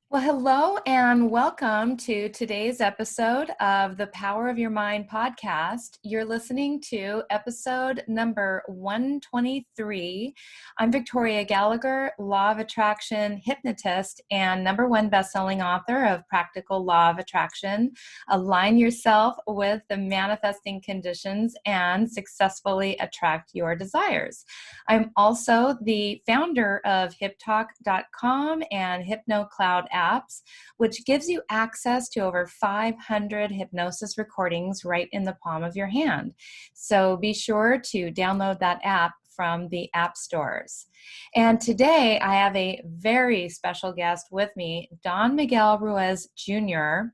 Well, hello and welcome to today's episode of the Power of Your Mind podcast. You're listening to episode number 123. I'm Victoria Gallagher, Law of Attraction hypnotist and #1 best-selling author of Practical Law of Attraction. Align yourself with the manifesting conditions and successfully attract your desires. I'm also the founder of HipTalk.com and HypnoCloud apps, which gives you access to over 500 hypnosis recordings right in the palm of your hand. So be sure to download that app from the app stores. And today I have a very special guest with me, Don Miguel Ruiz Jr.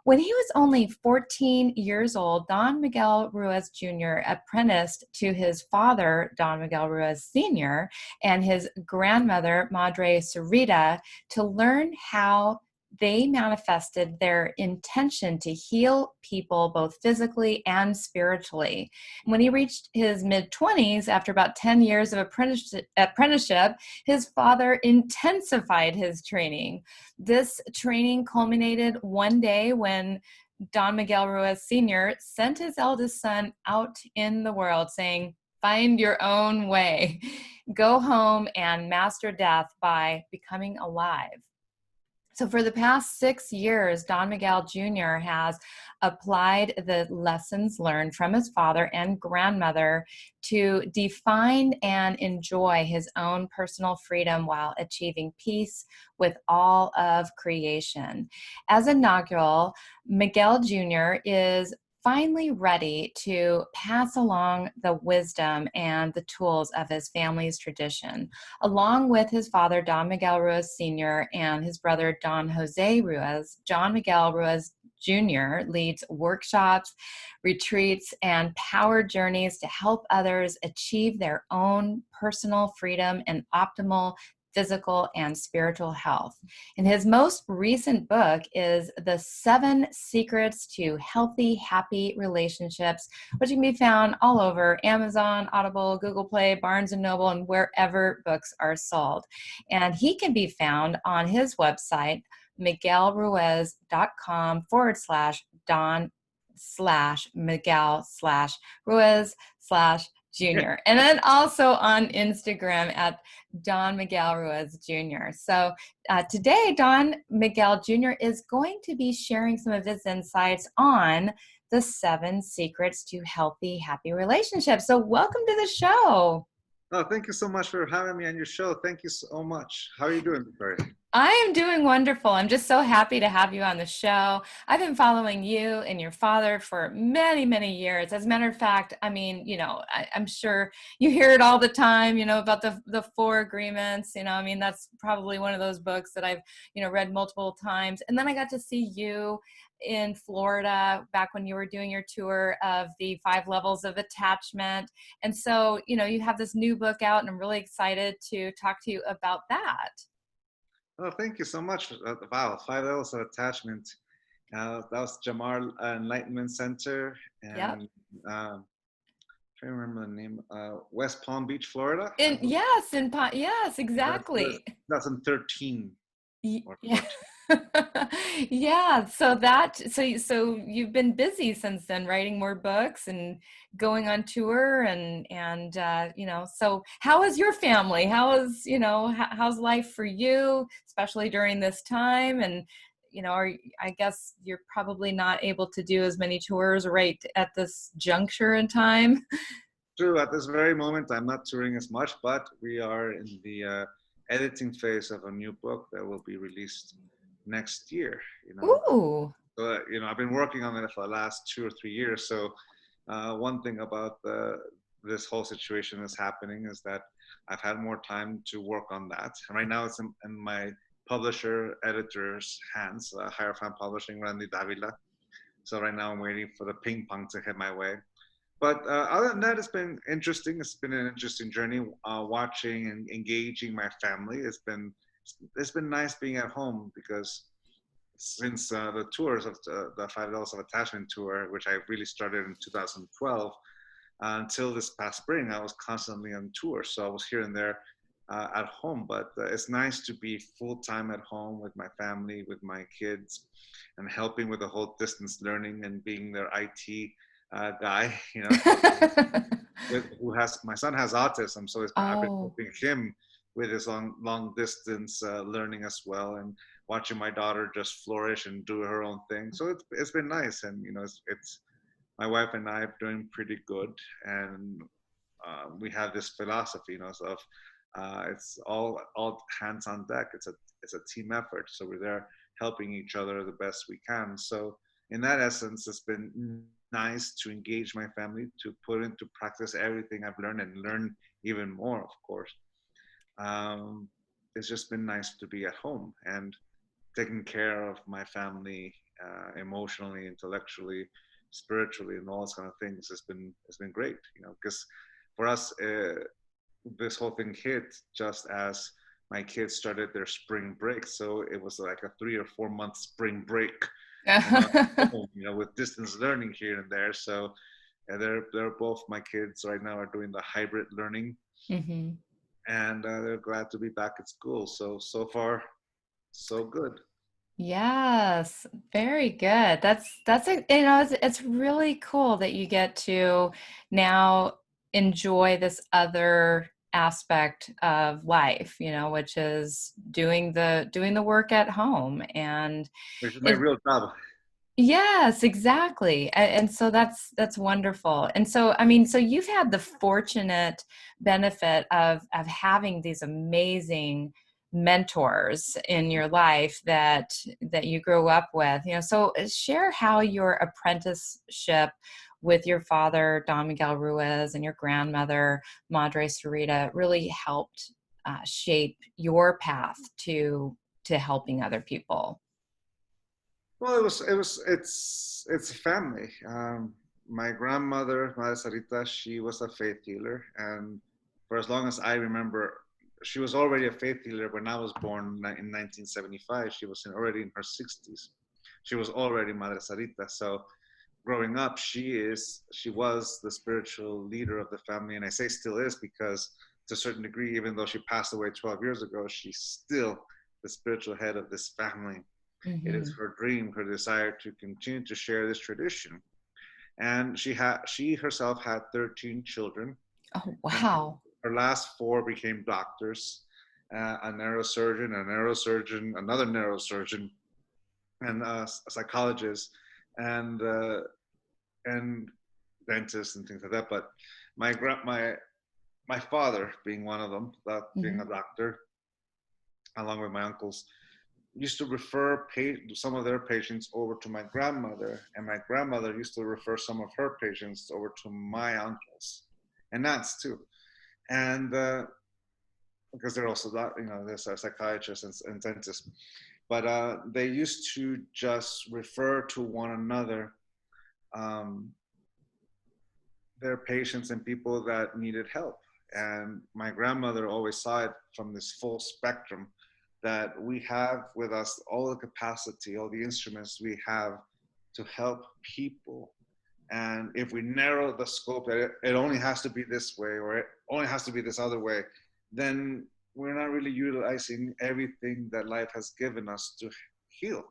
When he was only 14 years old, Don Miguel Ruiz Jr. apprenticed to his father, Don Miguel Ruiz Sr., and his grandmother, Madre Sarita, to learn how they manifested their intention to heal people both physically and spiritually. When he reached his mid-20s, after about 10 years of apprenticeship, his father intensified his training. This training culminated one day when Don Miguel Ruiz Sr. sent his eldest son out in the world saying, "Find your own way. Go home and master death by becoming alive." So for the past 6 years, Don Miguel Jr. has applied the lessons learned from his father and grandmother to define and enjoy his own personal freedom while achieving peace with all of creation. As a Nagual, Miguel Jr. is finally ready to pass along the wisdom and the tools of his family's tradition. Along with his father, Don Miguel Ruiz Sr., and his brother, Don Jose Ruiz, John Miguel Ruiz Jr. leads workshops, retreats, and power journeys to help others achieve their own personal freedom and optimal physical and spiritual health. And his most recent book is The 7 Secrets to Healthy, Happy Relationships, which can be found all over Amazon, Audible, Google Play, Barnes & Noble, and wherever books are sold. And he can be found on his website, miguelruiz.com/Don/Miguel/Ruiz/Jr. And then also on Instagram at Don Miguel Ruiz Jr. So today, Don Miguel Jr. is going to be sharing some of his insights on the 7 secrets to healthy, happy relationships. So welcome to the show. Oh, thank you so much for having me on your show. Thank you so much. How are you doing, Victoria? I am doing wonderful. I'm just so happy to have you on the show. I've been following you and your father for many, many years. As a matter of fact, I mean, I'm sure you hear it all the time, about the 4 agreements. I mean, that's probably one of those books that I've, read multiple times. And then I got to see you in Florida back when you were doing your tour of the 5 levels of attachment. And so, you have this new book out, and I'm really excited to talk to you about that. Oh, thank you so much. Wow, 5 levels of attachment. That was Jamar Enlightenment Center, and Yep. I'm trying to remember the name. West Palm Beach, Florida. Yes, exactly. 2013 or Yeah. 14. Yeah. So you've been busy since then, writing more books and going on tour and so how is your family? How's life for you, especially during this time? And, I guess you're probably not able to do as many tours right at this juncture in time. True. At this very moment, I'm not touring as much, but we are in the editing phase of a new book that will be released next year. Ooh. So, I've been working on it for the last 2 or 3 years. So one thing about this whole situation that's happening is that I've had more time to work on that. And right now it's in my publisher editor's hands, Hierophant Publishing, Randy Davila. So right now I'm waiting for the ping pong to hit my way. But other than that, it's been interesting. It's been an interesting journey, watching and engaging my family. It's been nice being at home because since the tours of the 5 Levels of Attachment tour, which I really started in 2012, until this past spring, I was constantly on tour. So I was here and there at home, but it's nice to be full time at home with my family, with my kids, and helping with the whole distance learning and being their IT guy, helping with who has my son has autism, so I've been Oh. helping him with his long distance learning as well, and watching my daughter just flourish and do her own thing. So it's been nice, and it's my wife and I are doing pretty good, and we have this philosophy, of it's all hands on deck. It's a team effort, so we're there helping each other the best we can. So in that essence, it's been nice to engage my family, to put into practice everything I've learned and learn even more, of course. Um, it's just been nice to be at home and taking care of my family emotionally, intellectually, spiritually, and all those kind of things. It's been great, because for us, this whole thing hit just as my kids started their spring break. So it was like a 3 or 4 month spring break, home, with distance learning here and there. So they're both my kids right now are doing the hybrid learning, Hmm. and they're glad to be back at school. So far, so good. Yes, very good. That's a, it's really cool that you get to now enjoy this other aspect of life, which is doing the work at home. And Which is my it real job. yes, exactly. And so that's wonderful. And so I mean, so you've had the fortunate benefit of having these amazing mentors in your life that you grew up with. So share how your apprenticeship with your father, Don Miguel Ruiz, and your grandmother, Madre Sarita, really helped shape your path to helping other people. Well, it's a family. My grandmother, Madre Sarita, she was a faith healer, and for as long as I remember, she was already a faith healer when I was born in 1975. She was already in her 60s. She was already Madre Sarita. So growing up, she was the spiritual leader of the family, and I say still is because to a certain degree, even though she passed away 12 years ago, she's still the spiritual head of this family. It is Hmm. her dream, her desire to continue to share this tradition. And she herself had 13 children, Oh, and wow. her last four became doctors, a neurosurgeon, another neurosurgeon, and a psychologist, and and dentist and things like that. But my father, being one of them, being Mhm. a doctor, along with my uncles, used to refer some of their patients over to my grandmother, and my grandmother used to refer some of her patients over to my uncles and aunts too. And because they're also, there's a psychiatrist and dentist, but they used to just refer to one another um, their patients and people that needed help. And my grandmother always saw it from this full spectrum that we have with us all the capacity, all the instruments we have to help people. And if we narrow the scope that it only has to be this way or it only has to be this other way, then we're not really utilizing everything that life has given us to heal.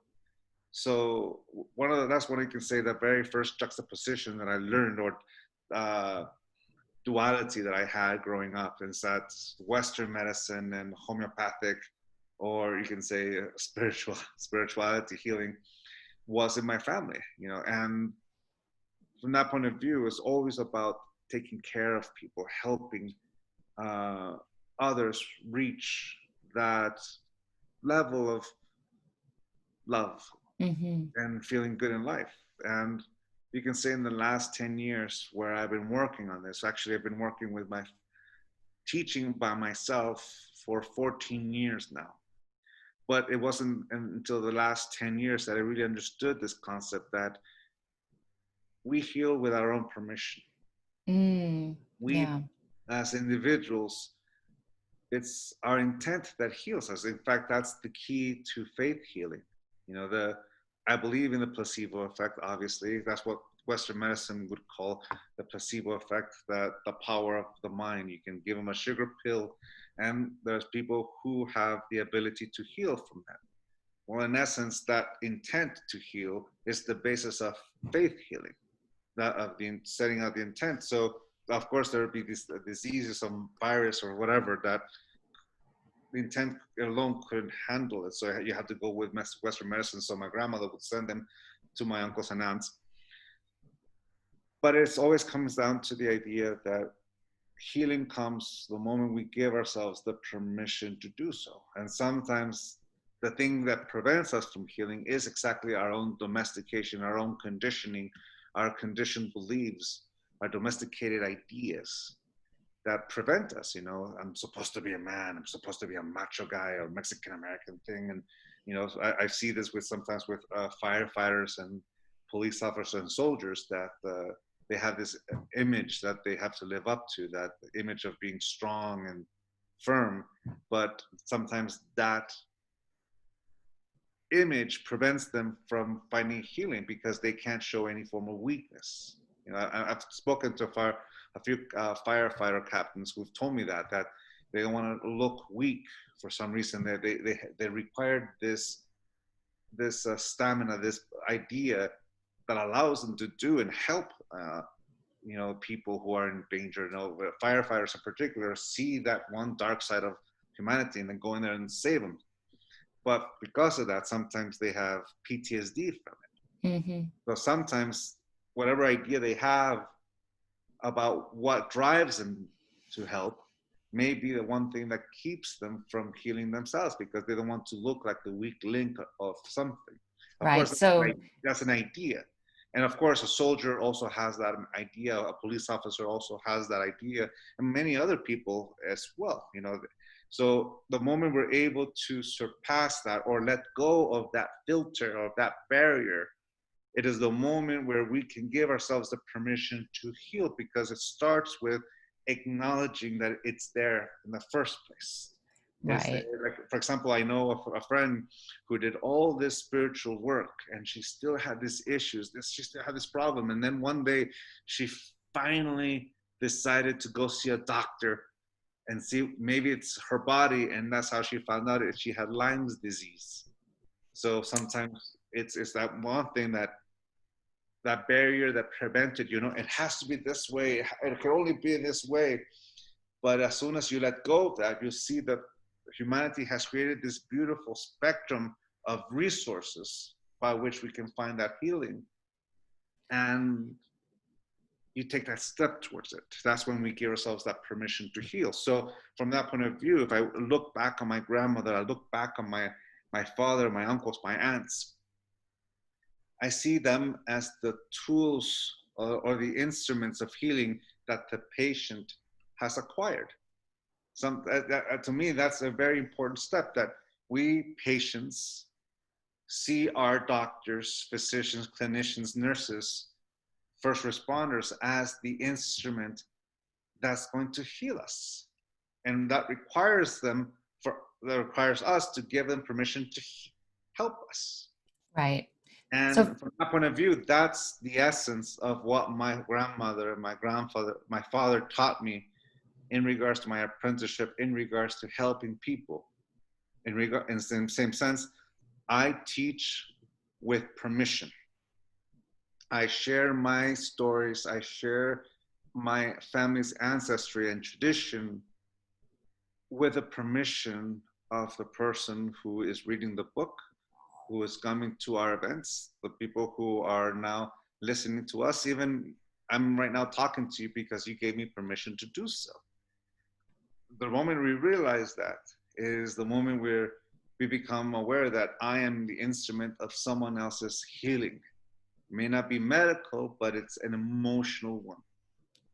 So that's one you can say the very first juxtaposition that I learned, or uh, duality that I had growing up, is that Western medicine and homeopathic, or you can say spirituality, healing, was in my family, and from that point of view, it's always about taking care of people, helping uh, others reach that level of love Mhm. and feeling good in life. And you can say in the last 10 years where I've been working on this, actually, I've been working with my teaching by myself for 14 years now. But it wasn't until the last 10 years that I really understood this concept that we heal with our own permission. Mm. We, Yeah. as individuals, it's our intent that heals us. In fact, that's the key to faith healing. The I believe in the placebo effect. Obviously, that's what Western medicine would call the placebo effect, that the power of the mind. You can give them a sugar pill, and there's people who have the ability to heal from that. Well, in essence, that intent to heal is the basis of faith healing, that of the setting out the intent. So, of course, there would be these diseases, some virus or whatever, that the intent alone couldn't handle it. So you have to go with Western medicine. So my grandmother would send them to my uncles and aunts. But it always comes down to the idea that healing comes the moment we give ourselves the permission to do so. And sometimes the thing that prevents us from healing is exactly our own domestication, our own conditioning, our conditioned beliefs, our domesticated ideas that prevent us. You know, I'm supposed to be a man, I'm supposed to be a macho guy or Mexican American thing. And, you know, I see this with sometimes with firefighters and police officers and soldiers, that they have this image that they have to live up to, that image of being strong and firm. But sometimes that image prevents them from finding healing because they can't show any form of weakness. You know, I've spoken to a few firefighter captains who've told me that they don't want to look weak for some reason. They required this stamina, this idea that allows them to do and help you know, people who are in danger. You know, firefighters in particular see that one dark side of humanity and then go in there and save them. But because of that, sometimes they have PTSD from it. Mm-hmm. So sometimes whatever idea they have about what drives them to help may be the one thing that keeps them from healing themselves, because they don't want to look like the weak link of something. Of right. course, So that's an idea. And of course, a soldier also has that idea. A police officer also has that idea, and many other people as well. You know, so the moment we're able to surpass that or let go of that filter or that barrier, it is the moment where we can give ourselves the permission to heal, because it starts with acknowledging that it's there in the first place. Right. Like, for example, I know a friend who did all this spiritual work and she still had these issues, she still had this problem. And then one day she finally decided to go see a doctor and see maybe it's her body. And that's how she found out that she had Lyme's disease. So sometimes it's that one thing, that barrier that prevented, you know, it has to be this way. It can only be this way. But as soon as you let go of that, you see that humanity has created this beautiful spectrum of resources by which we can find that healing. And you take that step towards it. That's when we give ourselves that permission to heal. So from that point of view, if I look back on my grandmother, I look back on my father, my uncles, my aunts, I see them as the tools or the instruments of healing that the patient has acquired. To me, that's a very important step, that we patients see our doctors, physicians, clinicians, nurses, first responders as the instrument that's going to heal us. And that requires us to give them permission to help us. Right. And so, from that point of view, that's the essence of what my grandmother, my grandfather, my father taught me in regards to my apprenticeship, in regards to helping people. In the same sense, I teach with permission. I share my stories, I share my family's ancestry and tradition with the permission of the person who is reading the book, who is coming to our events, the people who are now listening to us. Even I'm right now talking to you because you gave me permission to do so. The moment we realize that is the moment where we become aware that I am the instrument of someone else's healing. It may not be medical, but it's an emotional one,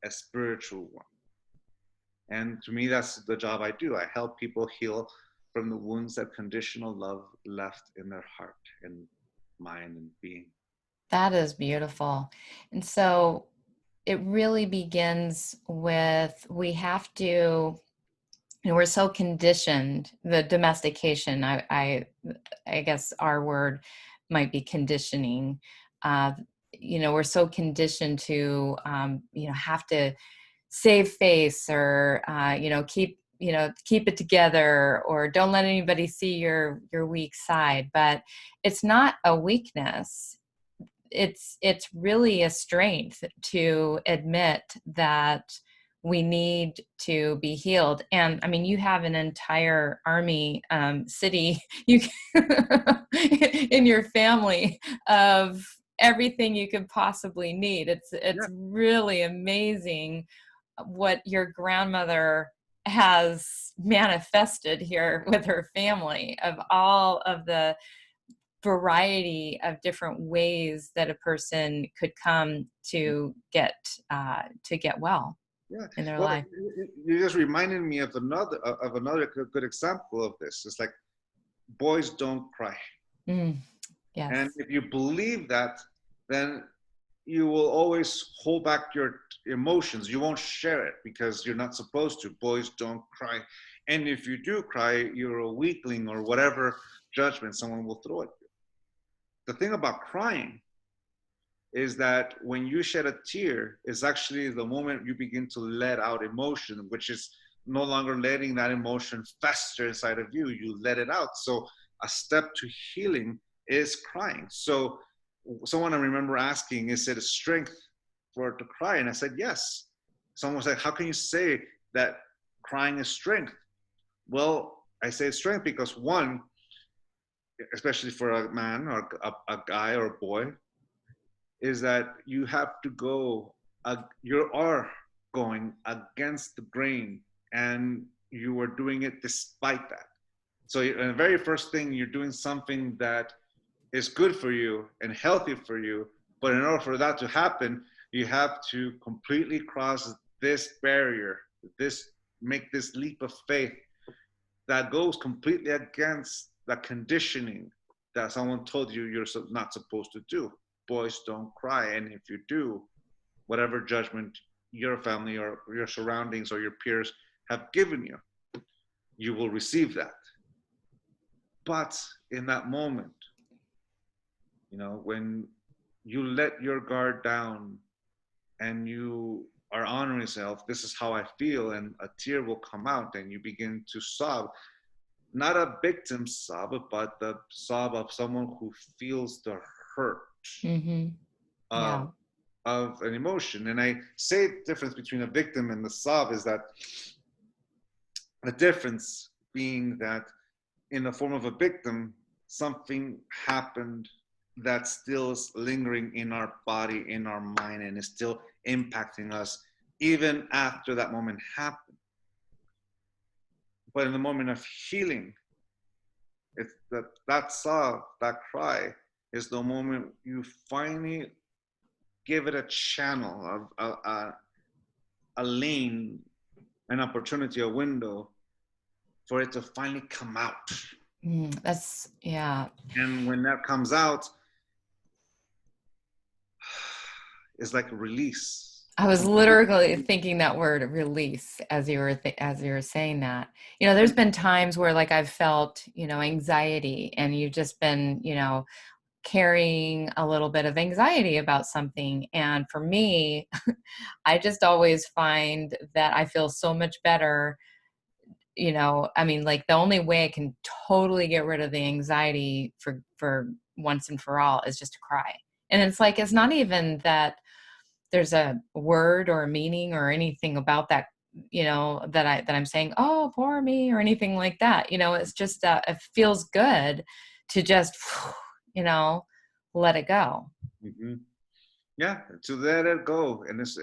a spiritual one. And to me, that's the job I do. I help people heal from the wounds that conditional love left in their heart and mind and being. That is beautiful. And so it really begins with, we have to, we're so conditioned, the domestication, I guess our word might be conditioning. we're so conditioned to, have to save face, or, keep it together, or don't let anybody see your weak side. But it's not a weakness. It's really a strength to admit that we need to be healed. And I mean, you have an entire army, city, you in your family, of everything you could possibly need. It's Yeah. really amazing what your grandmother has manifested here with her family, of all of the variety of different ways that a person could come to get well Yeah. in their Well, life. you just reminded me of another good example of this. It's like boys don't cry. Mm, And yes. if you believe that, then you will always hold back your emotions. You won't share it because you're not supposed to. Boys don't cry. And if you do cry, you're a weakling, or whatever judgment someone will throw at you. The thing about crying is that when you shed a tear, is actually the moment you begin to let out emotion, which is no longer letting that emotion fester inside of you. You let it out. So a step to healing is crying. So someone, I remember asking, is it a strength for it to cry? And I said, yes. Someone said, how can you say that crying is strength? Well, I say it's strength because, one, especially for a man or a guy or a boy, is that you have to go, you are going against the grain, and you are doing it despite that. So the very first thing, you're doing something that is good for you and healthy for you. But in order for that to happen, you have to completely cross this barrier, make this leap of faith that goes completely against the conditioning that someone told you you're not supposed to do. Boys don't cry. And if you do, whatever judgment your family or your surroundings or your peers have given you, you will receive that. But in that moment, when you let your guard down and you are honoring yourself, this is how I feel, and a tear will come out and you begin to sob. Not a victim sob, but the sob of someone who feels the hurt Mm-hmm. Yeah. of, of an emotion. And I say the difference between a victim and the sob is that the difference being that in the form of a victim, something happened that still is lingering in our body, in our mind, and is still impacting us even after that moment happened. But in the moment of healing, it's that sob, that cry, is the moment you finally give it a channel, a lane, an opportunity, a window for it to finally come out. That's, yeah. And when that comes out, it's like a release. I was literally thinking that word release as you were saying that. There's been times where, like, I've felt, anxiety, and you've just been, carrying a little bit of anxiety about something. And for me, I just always find that I feel so much better. I mean, like, the only way I can totally get rid of the anxiety for once and for all is just to cry. And it's like, it's not even that there's a word or a meaning or anything about that, that I'm saying, oh, poor me, or anything like that. It's just, it feels good to just, let it go. Mm-hmm. Yeah, to let it go. And it's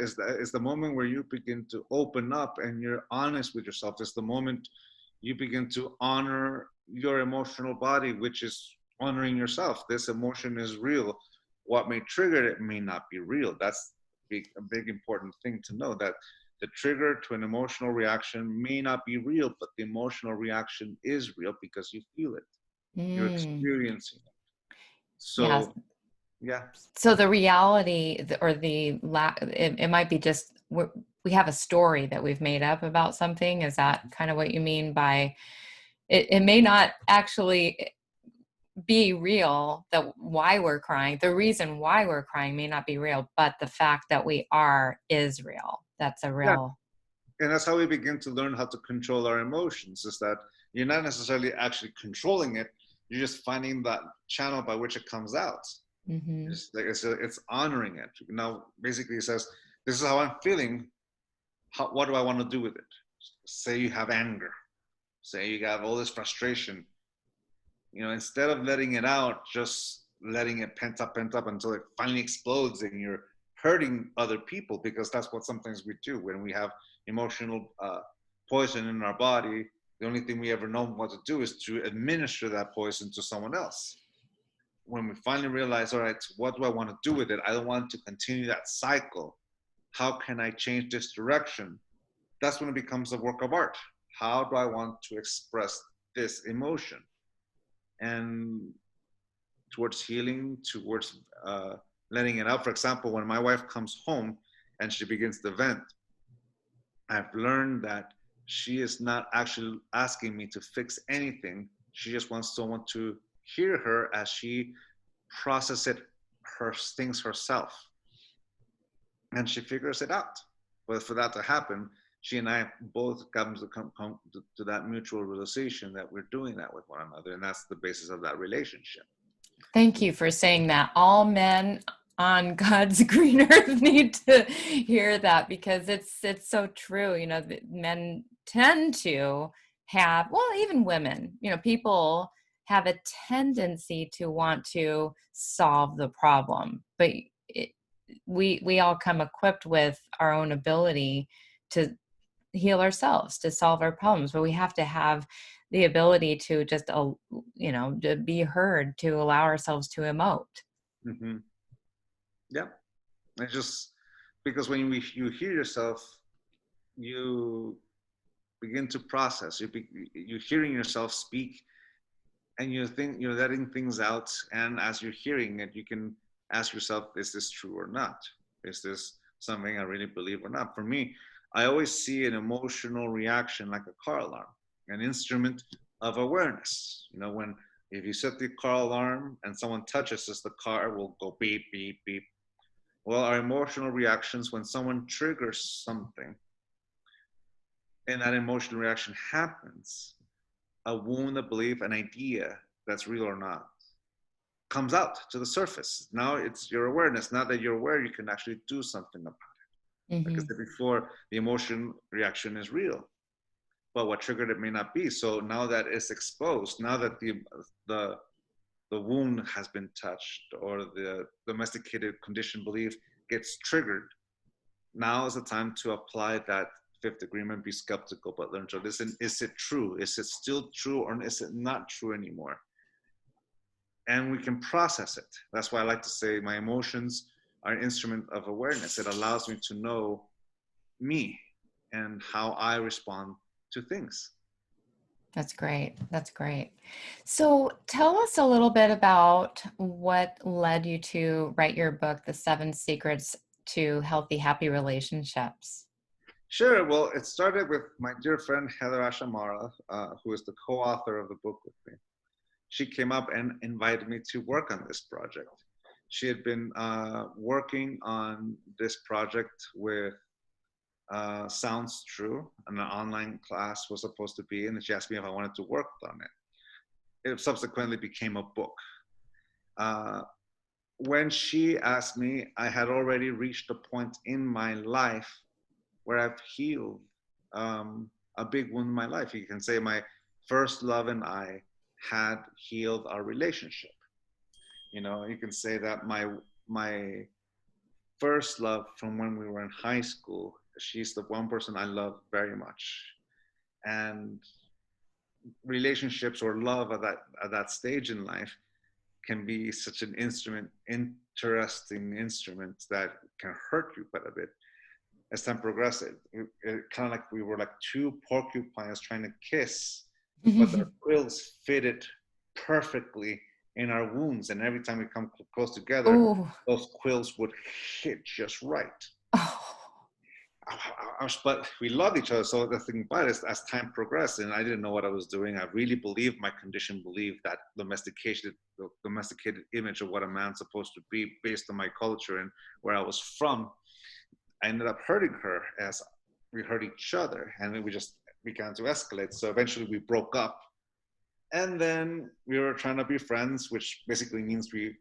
the moment where you begin to open up and you're honest with yourself. It's the moment you begin to honor your emotional body, which is honoring yourself. This emotion is real. What may trigger it may not be real. That's a big important thing to know, that the trigger to an emotional reaction may not be real, but the emotional reaction is real because you feel it. You're experiencing it. Yeah. So, yeah. So the reality, or the lack, it might be just we have a story that we've made up about something. Is that kind of what you mean by it? It may not actually be real, that why we're crying, the reason why we're crying may not be real, but the fact that we are is real. That's a Yeah. real. And that's how we begin to learn how to control our emotions, is that you're not necessarily actually controlling it. You're just finding that channel by which it comes out. Mm-hmm. It's honoring it. Now, basically, it says, this is how I'm feeling. What do I want to do with it? Say you have anger. Say you have all this frustration. Instead of letting it out, just letting it pent up until it finally explodes and you're hurting other people, because that's what sometimes we do when we have emotional poison in our body. The only thing we ever know what to do is to administer that poison to someone else. When we finally realize, all right, what do I want to do with it? I don't want to continue that cycle. How can I change this direction? That's when it becomes a work of art. How do I want to express this emotion? And towards healing, towards letting it out. For example, when my wife comes home and she begins to vent, I've learned that she is not actually asking me to fix anything. She just wants someone to hear her as she processes her things herself, and she figures it out. But for that to happen, she and I both come to that mutual realization that we're doing that with one another, and that's the basis of that relationship. Thank you for saying that. All men on God's green earth need to hear that, because it's so true. Men tend to have, well, even women, people have a tendency to want to solve the problem, but we all come equipped with our own ability to heal ourselves, to solve our problems, but we have to have the ability to just to be heard, to allow ourselves to emote. Mm-hmm. Yeah, it's just because when you hear yourself, you begin to process. You're hearing yourself speak, and you're letting things out. And as you're hearing it, you can ask yourself, is this true or not? Is this something I really believe or not? For me, I always see an emotional reaction like a car alarm, an instrument of awareness. When if you set the car alarm and someone touches us, the car will go beep, beep, beep. Well, our emotional reactions when someone triggers something and that emotional reaction happens, a wound, a belief, an idea that's real or not comes out to the surface. Now it's your awareness. Now that you're aware, you can actually do something about it. Like I Mm-hmm. said before, the emotion reaction is real, but what triggered it may not be. So now that it's exposed, now that the the wound has been touched, or the domesticated conditioned belief gets triggered, now is the time to apply that fifth agreement: be skeptical but learn to listen. Is it true? Is it still true, or is it not true anymore? And we can process it. That's why I like to say my emotions are an instrument of awareness. It allows me to know me and how I respond to things. That's great. That's great. So tell us a little bit about what led you to write your book, The 7 Secrets to Healthy, Happy Relationships. Sure. Well, it started with my dear friend Heather Ashamara, who is the co-author of the book with me. She came up and invited me to work on this project. She had been working on this project with Sounds True, and an online class was supposed to be, and she asked me if I wanted to work on it. It subsequently became a book. When she asked me, I had already reached a point in my life where I've healed a big wound in my life. You can say my first love and I had healed our relationship. You can say that my first love from when we were in high school, she's the one person I love very much. And relationships or love at that stage in life can be such an interesting instrument that can hurt you quite a bit as time progresses. It kind of like we were like two porcupines trying to kiss, but their quills fitted perfectly in our wounds. And every time we come close together, Ooh. those quills would hit just right. Oh. but we loved each other. So the thing about it is, as time progressed, and I didn't know what I was doing, I really believed, my condition believed, that the domesticated image of what a man's supposed to be based on my culture and where I was from, I ended up hurting her as we hurt each other, and we just began to escalate. So eventually we broke up, and then we were trying to be friends, which basically means we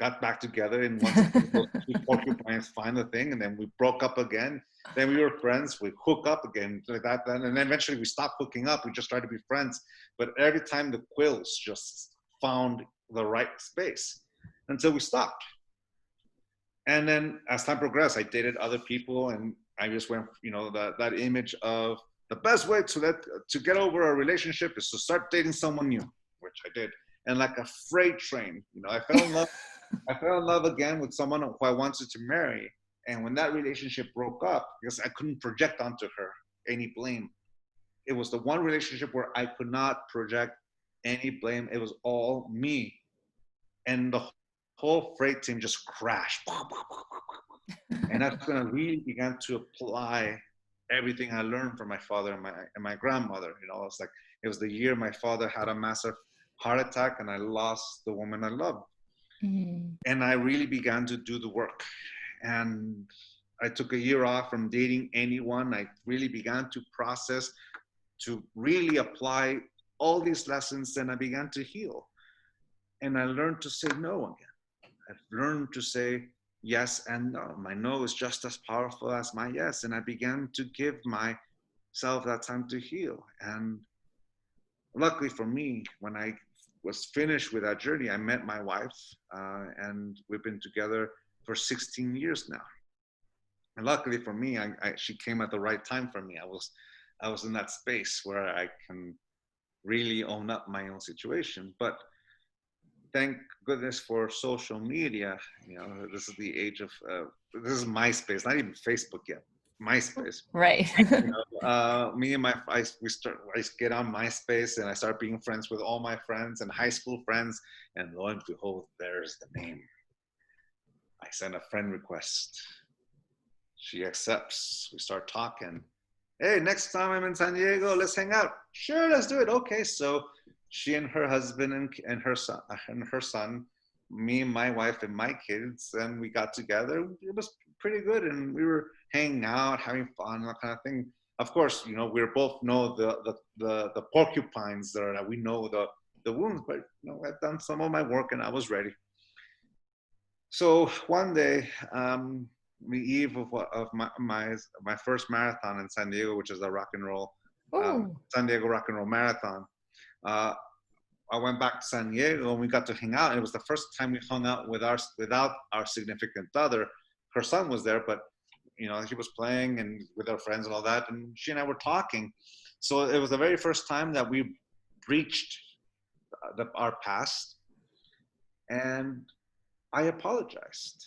got back together, and once again, those two porcupines find the thing, and then we broke up again. Then we were friends, we hook up again, like that. And then eventually we stopped hooking up. We just tried to be friends. But every time the quills just found the right space until we stopped. And then as time progressed, I dated other people, and I just went, that image of the best way to get over a relationship is to start dating someone new, which I did. And like a freight train, I fell in love. I fell in love again with someone who I wanted to marry. And when that relationship broke up, because I couldn't project onto her any blame, it was the one relationship where I could not project any blame. It was all me. And the whole freight team just crashed. And that's when I really began to apply everything I learned from my father and my grandmother. It's like, it was the year my father had a massive heart attack and I lost the woman I loved. And I really began to do the work. And I took a year off from dating anyone. I really began to process, to really apply all these lessons, and I began to heal. And I learned to say no again. I've learned to say yes and no. My no is just as powerful as my yes. And I began to give myself that time to heal. And luckily for me, when I was finished with that journey, I met my wife, and we've been together for 16 years now. And luckily for me, she came at the right time for me. I was in that space where I can really own up my own situation. But thank goodness for social media. This is the age of, this is MySpace, not even Facebook yet. MySpace. Right. Me and I get on MySpace, and I start being friends with all my friends and high school friends, and lo and behold, there's the name. I send a friend request. She accepts. We start talking. Hey, next time I'm in San Diego, let's hang out. Sure, let's do it. Okay, so she and her husband and her son, me and my wife and my kids, and we got together. It was pretty good, and we were hanging out, having fun, that kind of thing. Of course, we both know the porcupines that we know the wounds, but I've done some of my work and I was ready. So one day, the eve of my first marathon in San Diego, which is a rock and roll, San Diego Rock and Roll Marathon, I went back to San Diego and we got to hang out. And it was the first time we hung out without our significant other. Her son was there, but he was playing and with our friends and all that. And she and I were talking. So it was the very first time that we breached our past. And I apologized.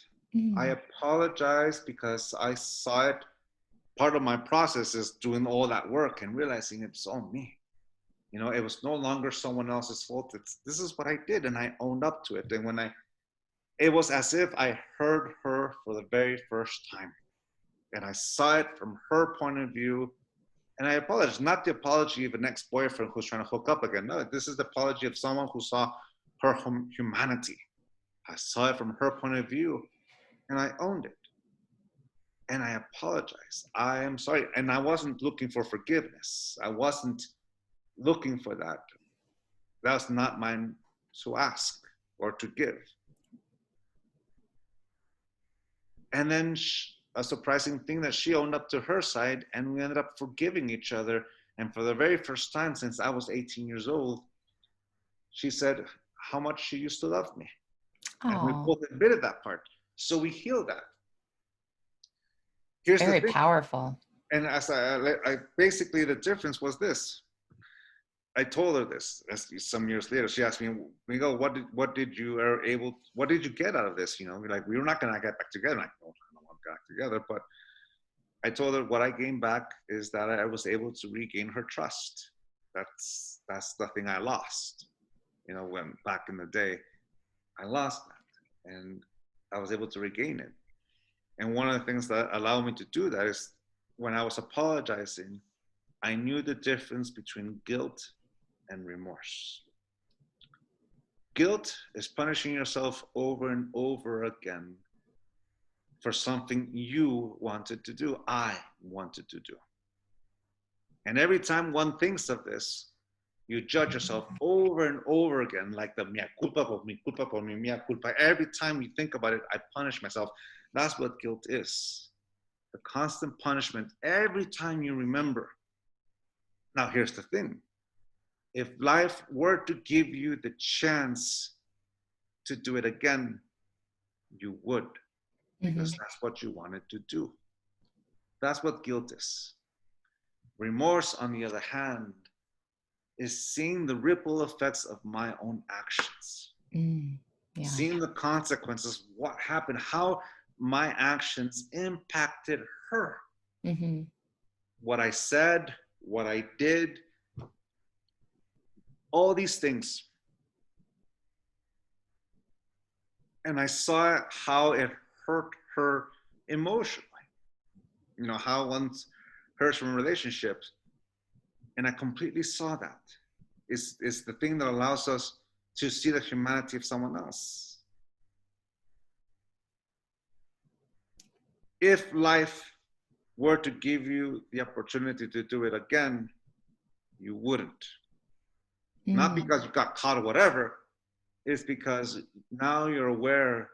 I apologized because I saw it. Part of my process is doing all that work and realizing it's all me. It was no longer someone else's fault. This is what I did, and I owned up to it. And it was as if I heard her for the very first time, and I saw it from her point of view, and I apologized. Not the apology of an ex-boyfriend who's trying to hook up again. No, this is the apology of someone who saw her humanity. I saw it from her point of view, and I owned it. And I apologized. I am sorry. And I wasn't looking for forgiveness. I wasn't looking for that. That's not mine to ask or to give. And then a surprising thing that she owned up to her side, and we ended up forgiving each other. And for the very first time since I was 18 years old, she said how much she used to love me. Aww. And we both admitted that part. So we healed that. Here's very powerful. And as I basically, the difference was this. I told her this some years later. She asked me, Miguel, what did you get out of this? Like, we were not going to get back together. I don't want to get back together. But I told her what I gained back is that I was able to regain her trust. That's the thing I lost. When back in the day, I lost that, and I was able to regain it. And one of the things that allowed me to do that is when I was apologizing, I knew the difference between guilt and remorse. Guilt is punishing yourself over and over again for something you wanted to do, I wanted to do. And every time one thinks of this, you judge yourself over and over again, like the mea culpa por mi culpa por mi mea culpa. Every time you think about it, I punish myself. That's what guilt is. The constant punishment every time you remember. Now, here's the thing. If life were to give you the chance to do it again, you would, because that's what you wanted to do. That's what guilt is. Remorse, on the other hand, is seeing the ripple effects of my own actions. Seeing the consequences, what happened, how my actions impacted her. What I said, what I did, all these things. And I saw how it hurt her emotionally. You know, how one hurts from relationships. And I completely saw that. It's the thing that allows us to see the humanity of someone else. If life were to give you the opportunity to do it again, you wouldn't. Not because you got caught or whatever, it's because now you're aware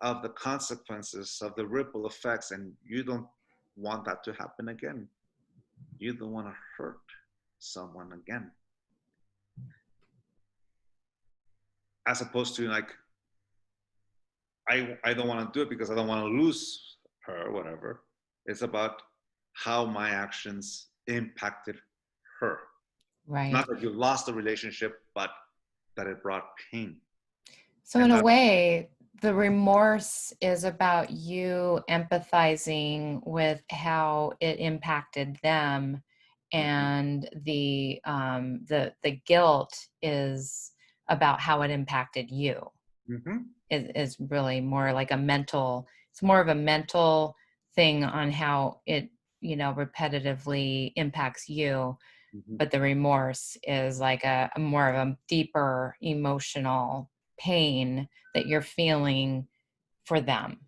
of the consequences of the ripple effects, and you don't want that to happen again. You don't want to hurt someone again. As opposed to like, I don't want to do it because I don't want to lose her or whatever. It's about how my actions impacted her. Right. Not that you lost the relationship, but that it brought pain. So in a way, the remorse is about you empathizing with how it impacted them, and the guilt is about how it impacted you. Is really more like a mental. It's more of a mental thing on how it, you know, repetitively impacts you. But the remorse is like a more of a deeper emotional pain that you're feeling for them.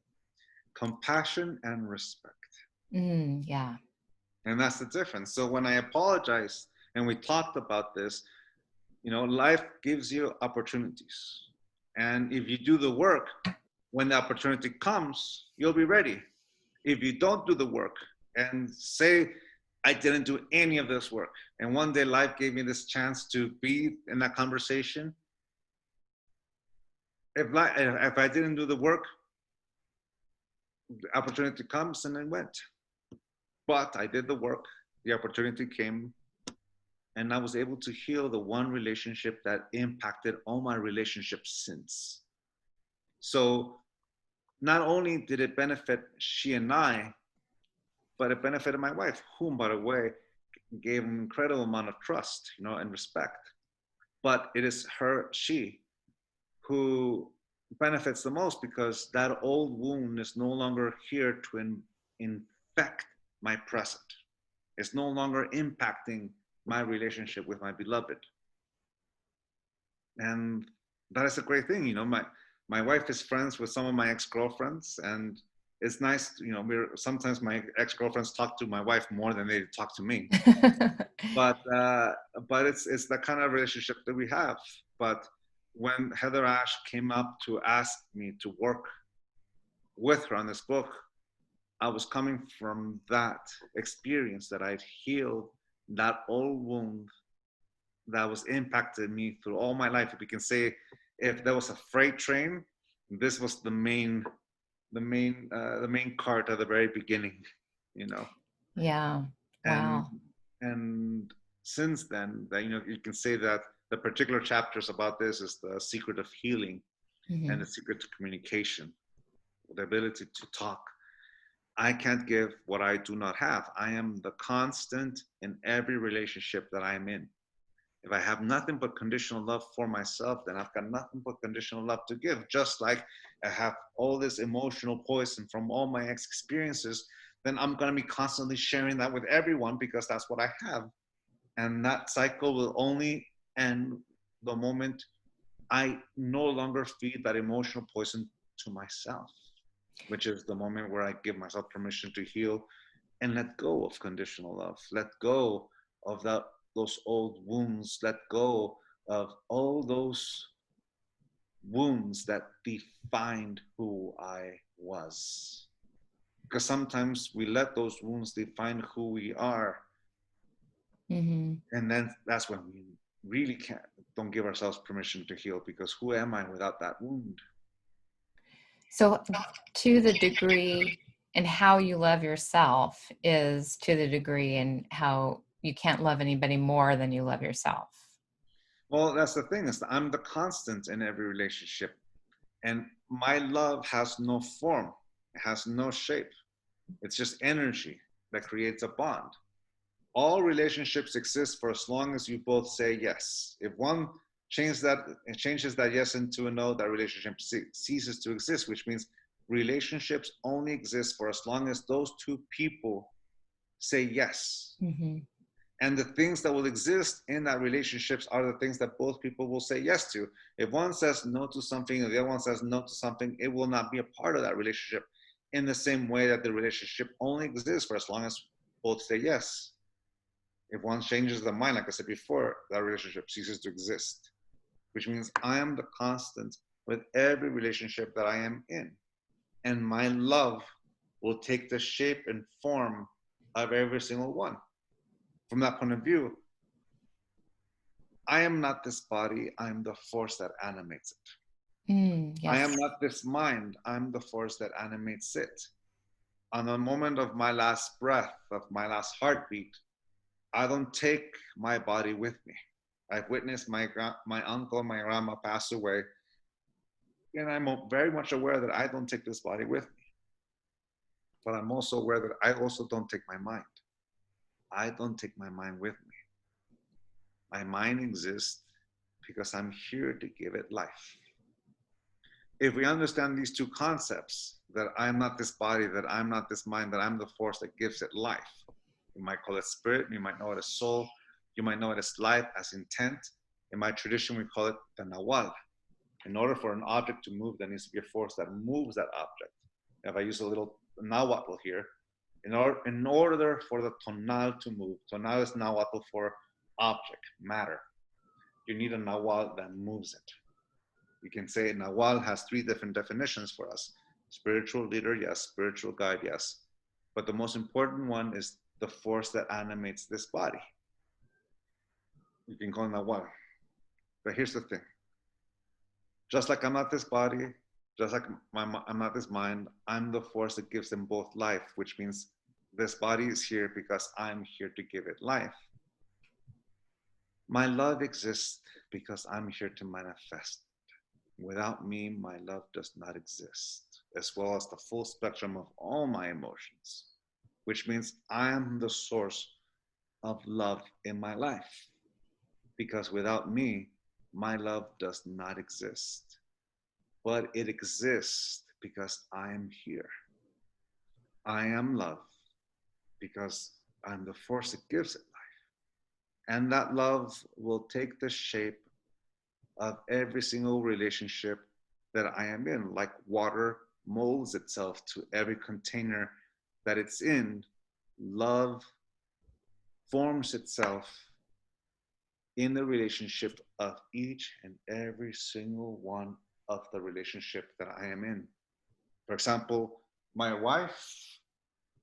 Compassion and respect. Yeah. And that's the difference. So when I apologized and we talked about this, you know, life gives you opportunities. And if you do the work, when the opportunity comes, you'll be ready. If you don't do the work and say, I didn't do any of this work, and one day life gave me this chance to be in that conversation, if I didn't do the work, the opportunity comes and it went. But I did the work, the opportunity came, and I was able to heal the one relationship that impacted all my relationships since. So not only did it benefit she and I, but it benefited my wife, whom, by the way, gave an incredible amount of trust, you know, and respect. But it is she who benefits the most, because that old wound is no longer here to infect my present. It's no longer impacting my relationship with my beloved. And that is a great thing. You know, my wife is friends with some of my ex-girlfriends, and it's nice, you know, sometimes my ex-girlfriends talk to my wife more than they talk to me. but it's that kind of relationship that we have. But when Heather Ash came up to ask me to work with her on this book, I was coming from that experience that I'd healed that old wound that was impacted me through all my life. If we can say, if there was a freight train, this was the main cart at the very beginning, you know. Yeah. Wow. And since then, that, you know, you can say that the particular chapters about this is the secret of healing and the secret to communication, the ability to talk. I can't give what I do not have. I am the constant in every relationship that I'm in. If I have nothing but conditional love for myself, then I've got nothing but conditional love to give. Just like I have all this emotional poison from all my experiences then I'm going to be constantly sharing that with everyone because that's what I have. And that cycle will only end the moment I no longer feed that emotional poison to myself, which is the moment where I give myself permission to heal and let go of conditional love, let go of those old wounds, let go of all those wounds that defined who I was. Because sometimes we let those wounds define who we are. Mm-hmm. And then that's when we really don't give ourselves permission to heal, because who am I without that wound? So, to the degree and how you love yourself is to the degree and how you can't love anybody more than you love yourself. Well, that's the thing, is that I'm the constant in every relationship. And my love has no form, it has no shape. It's just energy that creates a bond. All relationships exist for as long as you both say yes. If one changes that yes into a no, that relationship ceases to exist, which means relationships only exist for as long as those two people say yes. Mm-hmm. And the things that will exist in that relationships are the things that both people will say yes to. If one says no to something and the other one says no to something, it will not be a part of that relationship, in the same way that the relationship only exists for as long as both say yes. If one changes their mind, like I said before, that relationship ceases to exist, which means I am the constant with every relationship that I am in. And my love will take the shape and form of every single one. From that point of view, I am not this body, I'm the force that animates it. I am Yes. not this mind, I'm the force that animates it. On the moment of my last breath, of my last heartbeat, I don't take my body with me. I've witnessed my uncle, my grandma pass away, and I'm very much aware that I don't take this body with me. But I'm also aware that I also don't take my mind. I don't take my mind with me. My mind exists because I'm here to give it life. If we understand these two concepts, that I'm not this body, that I'm not this mind, that I'm the force that gives it life. You might call it spirit, you might know it as soul, you might know it as life, as intent. In my tradition, we call it the Nagual. In order for an object to move, there needs to be a force that moves that object. If I use a little Nahuatl here, in order for the tonal to move, tonal is Nahuatl for object, matter. You need a Nahual that moves it. We can say Nahual has three different definitions for us. Spiritual leader, yes. Spiritual guide, yes. But the most important one is the force that animates this body. You can call Nahual. But here's the thing. Just like I'm not this body, just like I'm not this mind, I'm the force that gives them both life, which means this body is here because I'm here to give it life. My love exists because I'm here to manifest. Without me, my love does not exist, as well as the full spectrum of all my emotions, which means I am the source of love in my life. Because without me, my love does not exist. But it exists because I am here. I am love because I'm the force that gives it life. And that love will take the shape of every single relationship that I am in. Like water molds itself to every container that it's in, love forms itself in the relationship of each and every single one of the relationship that I am in. For example, my wife,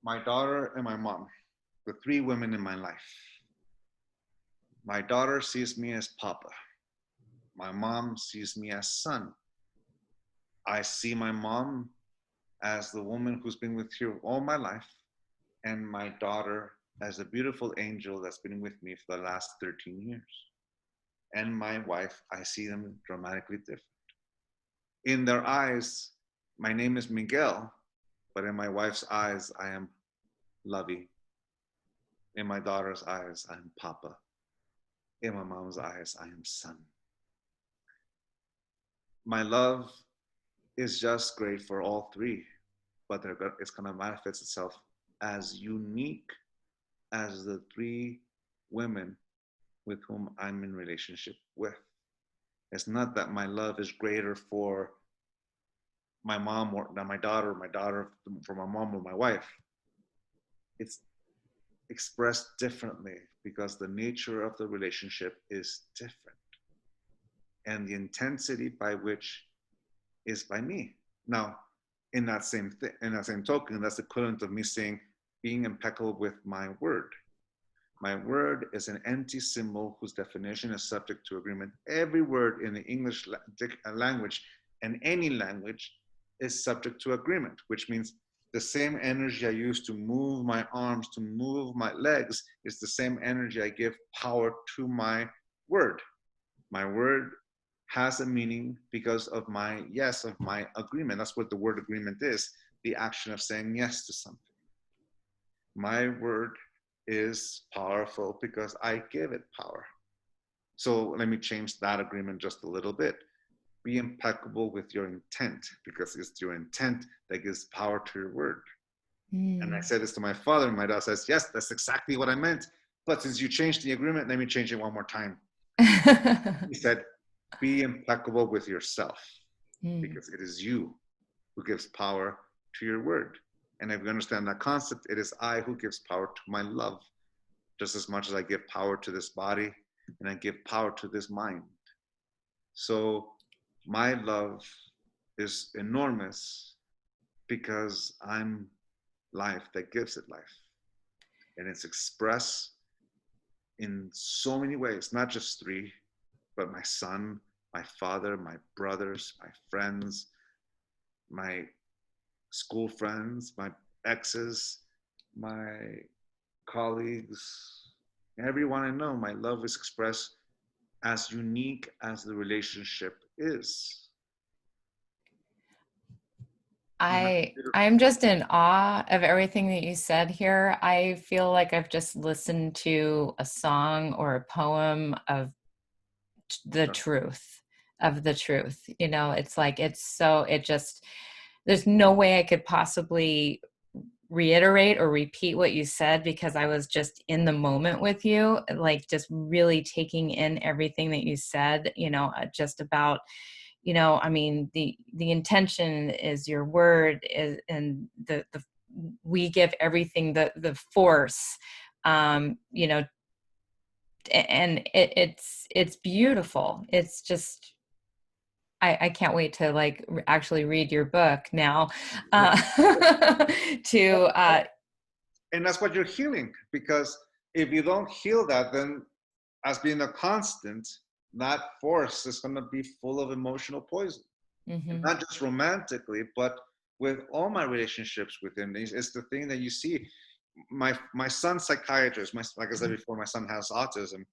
my daughter, and my mom, the three women in my life. My daughter sees me as Papa. My mom sees me as son. I see my mom as the woman who's been with you all my life, and my daughter as a beautiful angel that's been with me for the last 13 years. And my wife, I see them dramatically different. In their eyes, my name is Miguel, but in my wife's eyes, I am Lovey. In my daughter's eyes, I'm Papa. In my mom's eyes, I am son. My love is just great for all three, but it's going to manifest itself as unique as the three women with whom I'm in relationship with. It's not that my love is greater for my mom or than my daughter for my mom or my wife. It's expressed differently because the nature of the relationship is different. And the intensity by which is by me. Now, in that same token, that's equivalent of me saying, being impeccable with my word. My word is an empty symbol whose definition is subject to agreement. Every word in the English language and any language is subject to agreement, which means the same energy I use to move my arms, to move my legs, is the same energy I give power to my word. My word has a meaning because of my yes, of my agreement. That's what the word agreement is, the action of saying yes to something. My word is powerful because I give it power. So let me change that agreement just a little bit. Be impeccable with your intent, because it's your intent that gives power to your word. And I said this to my father, and my dad says, yes, that's exactly what I meant. But since you changed the agreement, let me change it one more time. He said, be impeccable with yourself, because it is you who gives power to your word. And if you understand that concept, it is I who gives power to my love, just as much as I give power to this body and I give power to this mind. So my love is enormous because I'm life that gives it life. And it's expressed in so many ways, not just three, but my son, my father, my brothers, my friends, my school friends, my exes, my colleagues, everyone I know. My love is expressed as unique as the relationship is. I'm just in awe of everything that you said here. I feel like I've just listened to a song or a poem of the truth, of the truth. You know, it's like, there's no way I could possibly reiterate or repeat what you said, because I was just in the moment with you, like just really taking in everything that you said, just about, I mean, the intention is your word is, and we give everything the force, and it's beautiful. It's just, I can't wait to like actually read your book now, and that's what you're healing, because if you don't heal that, then as being a constant, that force is going to be full of emotional poison. Not just romantically, but with all my relationships with him. It's the thing that you see. My son's psychiatrist, like I said before, my son has autism.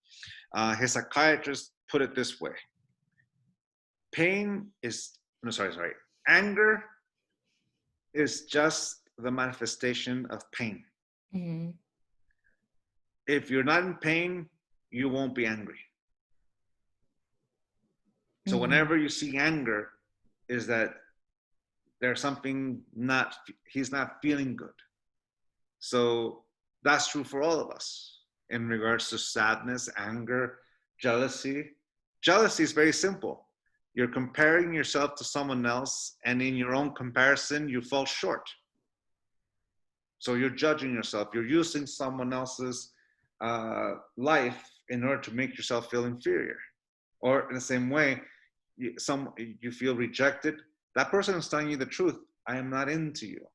His psychiatrist put it this way: anger is just the manifestation of pain. If you're not in pain, you won't be angry. So whenever you see anger, is that there's something he's not feeling good. So that's true for all of us in regards to sadness, anger, jealousy. Jealousy is very simple. You're comparing yourself to someone else, and in your own comparison, you fall short. So you're judging yourself. You're using someone else's life in order to make yourself feel inferior. Or in the same way, you feel rejected. That person is telling you the truth. I am not into you.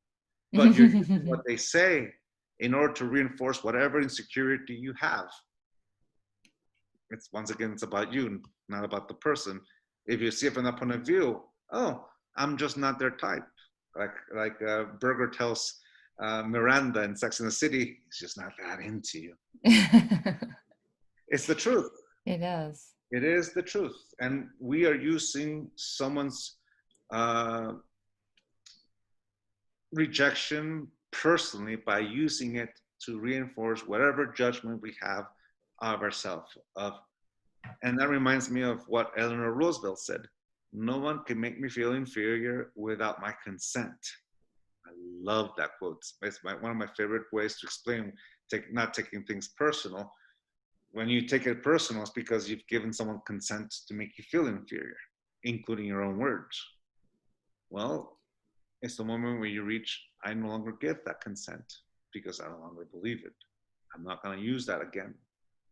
But you're using what they say in order to reinforce whatever insecurity you have. Once again, it's about you, not about the person. If you see it from that point of view, oh, I'm just not their type. Like Berger tells Miranda in Sex and the City, he's just not that into you. It's the truth. It is. It is the truth. And we are using someone's rejection personally by using it to reinforce whatever judgment we have of ourselves. And that reminds me of what Eleanor Roosevelt said: no one can make me feel inferior without my consent. I love that quote. It's one of my favorite ways to explain not taking things personal. When you take it personal, it's because you've given someone consent to make you feel inferior, including your own words. Well, it's the moment where you reach, I no longer give that consent because I no longer believe it. I'm not going to use that again.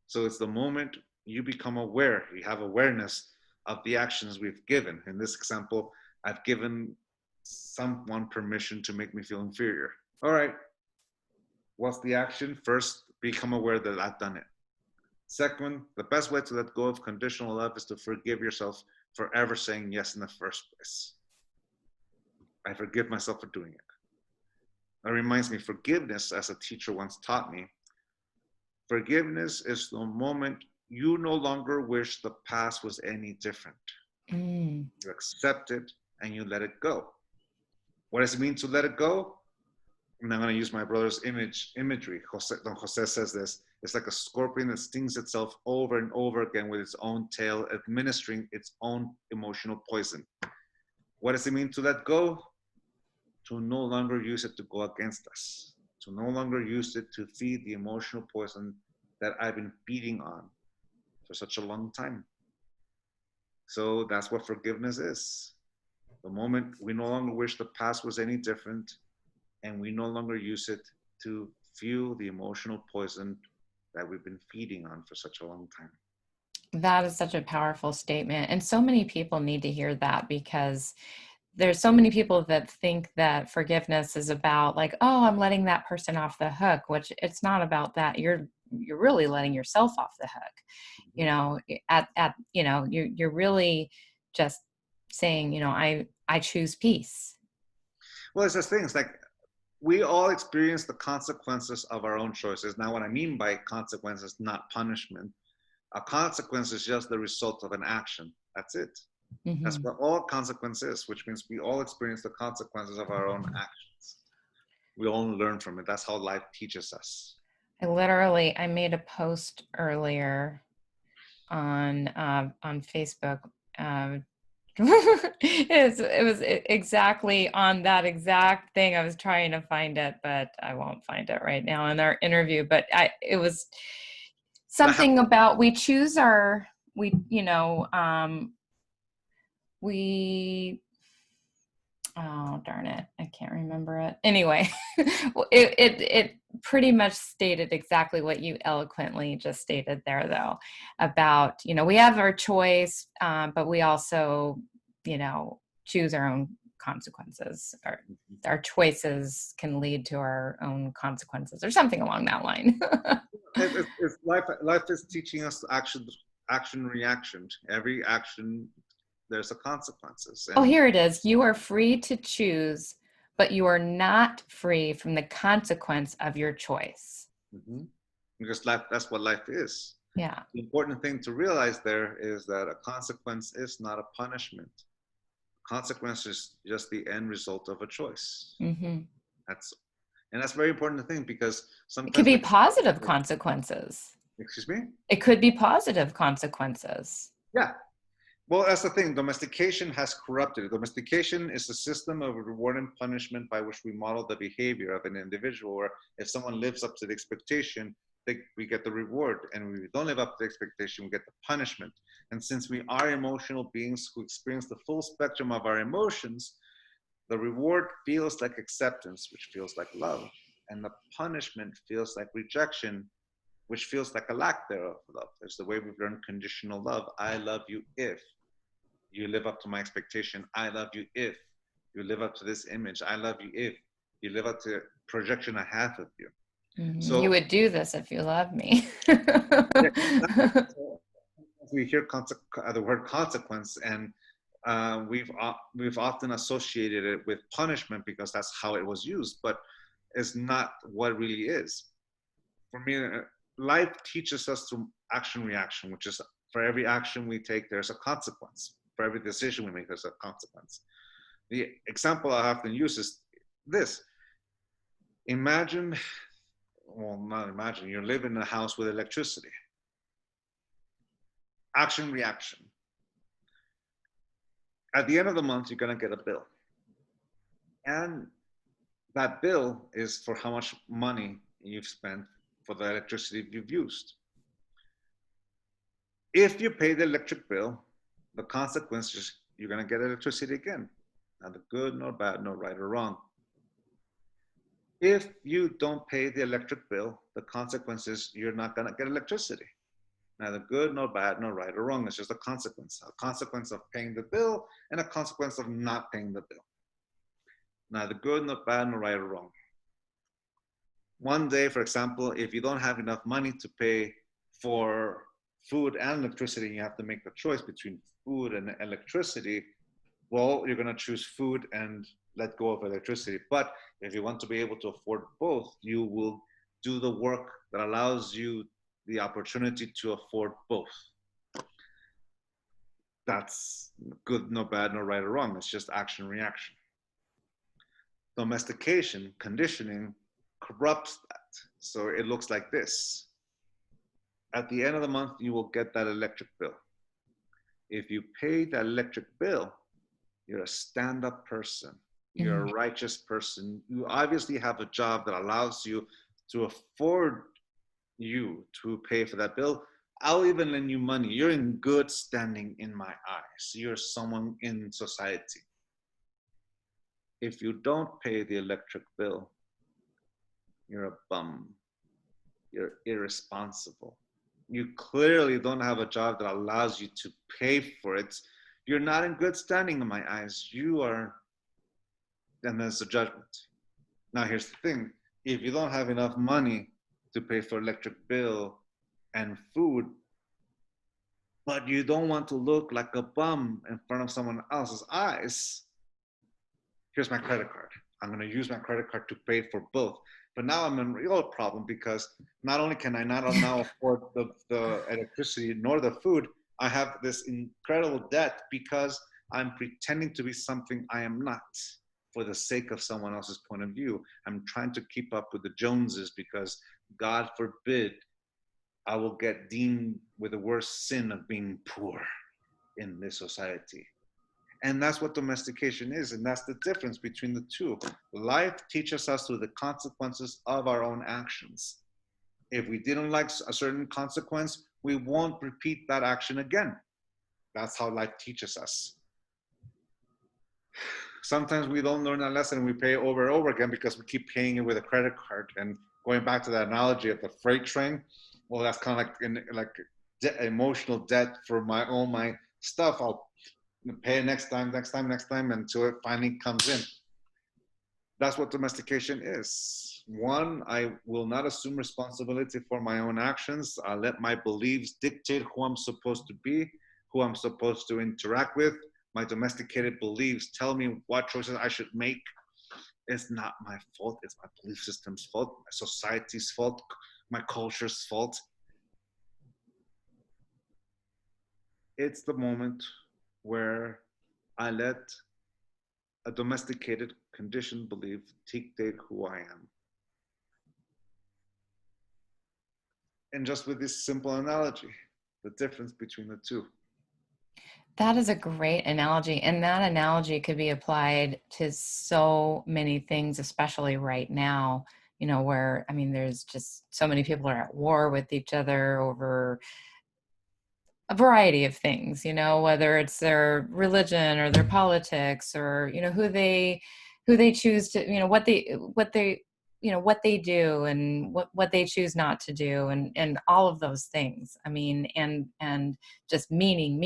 So it's the moment you become aware, you have awareness of the actions we've given. In this example, I've given someone permission to make me feel inferior. All right, what's the action? First, become aware that I've done it. Second, the best way to let go of conditional love is to forgive yourself for ever saying yes in the first place. I forgive myself for doing it. That reminds me, forgiveness, as a teacher once taught me, forgiveness is the moment you no longer wish the past was any different. You accept it and you let it go. What does it mean to let it go? And I'm going to use my brother's imagery. Don Jose says this. It's like a scorpion that stings itself over and over again with its own tail, administering its own emotional poison. What does it mean to let go? To no longer use it to go against us. To no longer use it to feed the emotional poison that I've been feeding on for such a long time. So that's what forgiveness is. The moment we no longer wish the past was any different, and we no longer use it to fuel the emotional poison that we've been feeding on for such a long time. That is such a powerful statement. And so many people need to hear that, because there's so many people that think that forgiveness is about like, oh, I'm letting that person off the hook, which it's not about that. You're really letting yourself off the hook. You know, you're really just saying, I choose peace. Well, it's this thing. It's like we all experience the consequences of our own choices. Now, what I mean by consequences, not punishment. A consequence is just the result of an action. That's it. Mm-hmm. That's what all consequence is, which means we all experience the consequences of our own actions. We all learn from it. That's how life teaches us. I made a post earlier on Facebook. It was exactly on that exact thing. I was trying to find it, but I won't find it right now in our interview. But it was something about we, oh darn it, I can't remember it. Anyway, it pretty much stated exactly what you eloquently just stated there, though, about, we have our choice, but we also, choose our own consequences. Our choices can lead to our own consequences, or something along that line. It's life is teaching us action, reaction. Every action, there's a consequences. And here it is. You are free to choose, but you are not free from the consequence of your choice. Mm-hmm. Because that's what life is. Yeah. The important thing to realize there is that a consequence is not a punishment. Consequence is just the end result of a choice. Mm-hmm. That's very important to think, because sometimes it could be positive consequences. Excuse me? It could be positive consequences. Yeah. Well, that's the thing. Domestication has corrupted it. Domestication is a system of reward and punishment by which we model the behavior of an individual, where if someone lives up to the expectation, we get the reward, and if we don't live up to the expectation, we get the punishment. And since we are emotional beings who experience the full spectrum of our emotions, the reward feels like acceptance, which feels like love, and the punishment feels like rejection, which feels like a lack thereof love. There's the way we've learned conditional love. I love you if you live up to my expectation. I love you if you live up to this image. I love you if you live up to the projection I have of you. Mm-hmm. So you would do this if you love me. We hear the word consequence, and we've often associated it with punishment because that's how it was used, but it's not what it really is. For me, life teaches us through action reaction, which is for every action we take, there's a consequence. For every decision we make, there's a consequence. The example I often use is this. Imagine, well, not imagine, you're living in a house with electricity. Action reaction. At the end of the month, you're going to get a bill. And That bill is for how much money you've spent for the electricity you've used. If you pay the electric bill, the consequence is you're going to get electricity again. Neither good nor bad, nor right or wrong. If you don't pay the electric bill, the consequence is you're not going to get electricity. Neither good nor bad, nor right or wrong. It's just a consequence of paying the bill and a consequence of not paying the bill. Neither good nor bad, nor right or wrong. One day, for example, if you don't have enough money to pay for food and electricity, you have to make the choice between food and electricity. Well, you're going to choose food and let go of electricity. But if you want to be able to afford both, you will do the work that allows you the opportunity to afford both. That's good, no bad, no right or wrong. It's just action reaction. Domestication, conditioning, corrupts that. So it looks like this. At the end of the month, you will get that electric bill. If you pay that electric bill, you're a stand-up person. You're a righteous person. You obviously have a job that allows you to afford you to pay for that bill. I'll even lend you money. You're in good standing in my eyes. You're someone in society. If you don't pay the electric bill, you're a bum. You're irresponsible. You clearly don't have a job that allows you to pay for it. You're not in good standing in my eyes. You are, and there's a judgment. Now here's the thing. If you don't have enough money to pay for electric bill and food, but you don't want to look like a bum in front of someone else's eyes, here's my credit card. I'm going to use my credit card to pay for both. But now I'm in a real problem because not only can I not now afford the electricity nor the food, I have this incredible debt because I'm pretending to be something I am not for the sake of someone else's point of view. I'm trying to keep up with the Joneses because God forbid I will get deemed with the worst sin of being poor in this society. And that's what domestication is. And that's the difference between the two. Life teaches us through the consequences of our own actions. If we didn't like a certain consequence, we won't repeat that action again. That's how life teaches us. Sometimes we don't learn that lesson and we pay over and over again because we keep paying it with a credit card. And going back to that analogy of the freight train, well, that's kind of like emotional debt for all my stuff. I'll pay it next time until it finally comes in. That's what domestication is. One, I will not assume responsibility for my own actions. I let my beliefs dictate who I'm supposed to be, who I'm supposed to interact with. My domesticated beliefs tell me what choices I should make. It's not my fault. It's my belief system's fault, my society's fault, my culture's fault. It's the moment where I let a domesticated, conditioned belief dictate who I am. And just with this simple analogy, the difference between the two. That is a great analogy. And that analogy could be applied to so many things, especially right now, where, there's just so many people are at war with each other over a variety of things, whether it's their religion or their politics or, who they choose to, what they do and what they choose not to do and all of those things. And just meaning.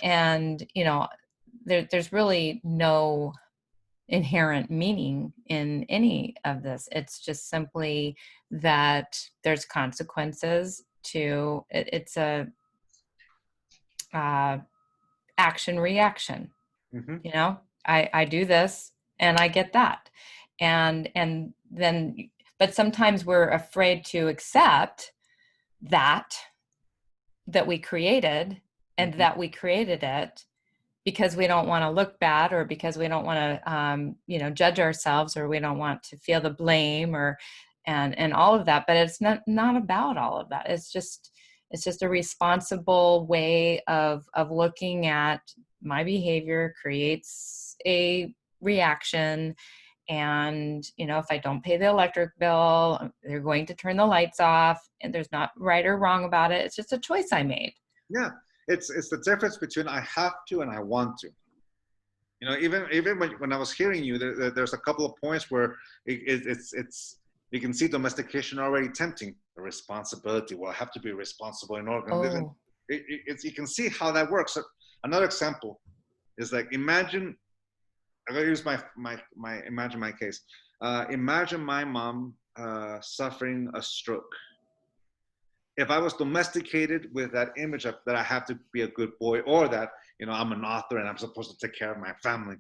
And, there's really no inherent meaning in any of this. It's just simply that there's consequences to it. It's a action reaction. Mm-hmm. I do this and I get that, and then, but sometimes we're afraid to accept that we created and that we created it because we don't want to look bad or because we don't want to judge ourselves, or we don't want to feel the blame and all of that. But it's not about all of that. It's just a responsible way of looking at my behavior creates a reaction. And, if I don't pay the electric bill, they're going to turn the lights off, and there's not right or wrong about it. It's just a choice I made. Yeah. It's the difference between I have to and I want to. Even when I was hearing you, there's a couple of points where it's you can see domestication already tempting. The responsibility. Well, I have to be responsible in order. Oh. You can see how that works. So another example is like, imagine, I'm gonna use my case. Imagine my mom suffering a stroke. If I was domesticated with that image of that I have to be a good boy, or that I'm an author and I'm supposed to take care of my family,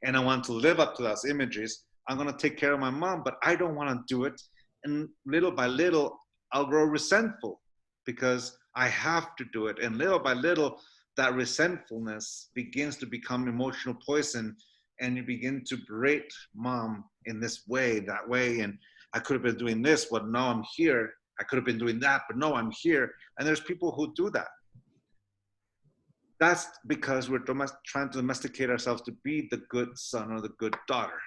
and I want to live up to those images, I'm gonna take care of my mom, but I don't want to do it. And little by little, I'll grow resentful because I have to do it. And little by little, that resentfulness begins to become emotional poison, and you begin to berate mom in this way, that way, and I could have been doing this, but now I'm here. I could have been doing that, but no, I'm here. And there's people who do that. That's because we're trying to domesticate ourselves to be the good son or the good daughter.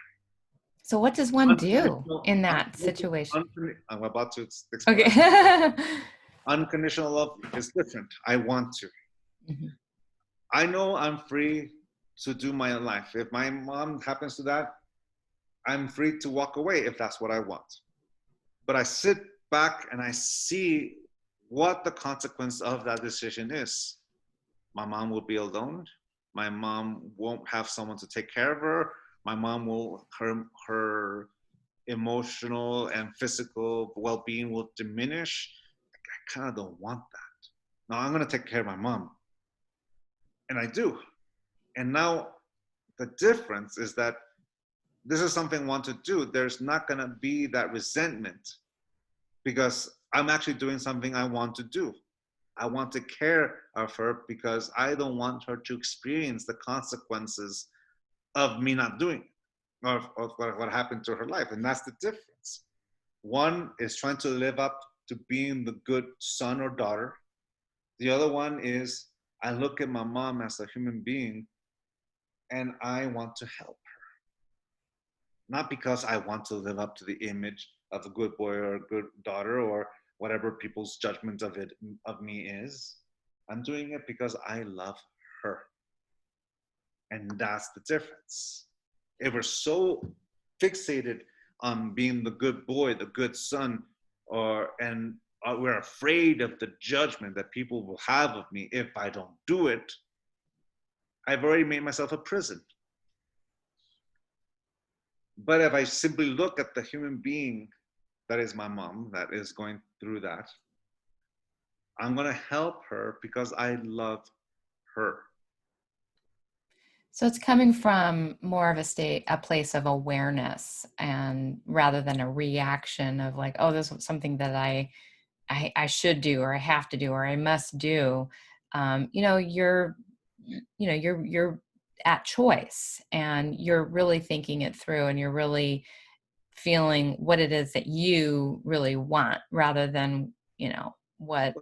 So what does one do in that situation? I'm about to explain. Okay. Unconditional love is different. I want to. Mm-hmm. I know I'm free to do my life. If my mom happens to that, I'm free to walk away if that's what I want. But I sit back and I see what the consequence of that decision is. My mom will be alone. My mom won't have someone to take care of her. My mom her emotional and physical well-being will diminish. I kind of don't want that. Now I'm going to take care of my mom. And I do. And now the difference is that this is something I want to do. There's not going to be that resentment because I'm actually doing something I want to do. I want to care of her because I don't want her to experience the consequences of me not doing it, of what happened to her life. And that's the difference. One is trying to live up to being the good son or daughter. The other one is I look at my mom as a human being and I want to help her. Not because I want to live up to the image of a good boy or a good daughter or whatever people's judgment of me is. I'm doing it because I love her. And that's the difference. If we're so fixated on being the good boy, the good son, and we're afraid of the judgment that people will have of me if I don't do it, I've already made myself a prison. But if I simply look at the human being that is my mom, that is going through that, I'm going to help her because I love her. So it's coming from more of a place of awareness, and rather than a reaction of like, oh, this is something that I should do, or I have to do, or I must do. You're at choice, and you're really thinking it through, and you're really feeling what it is that you really want, rather than what.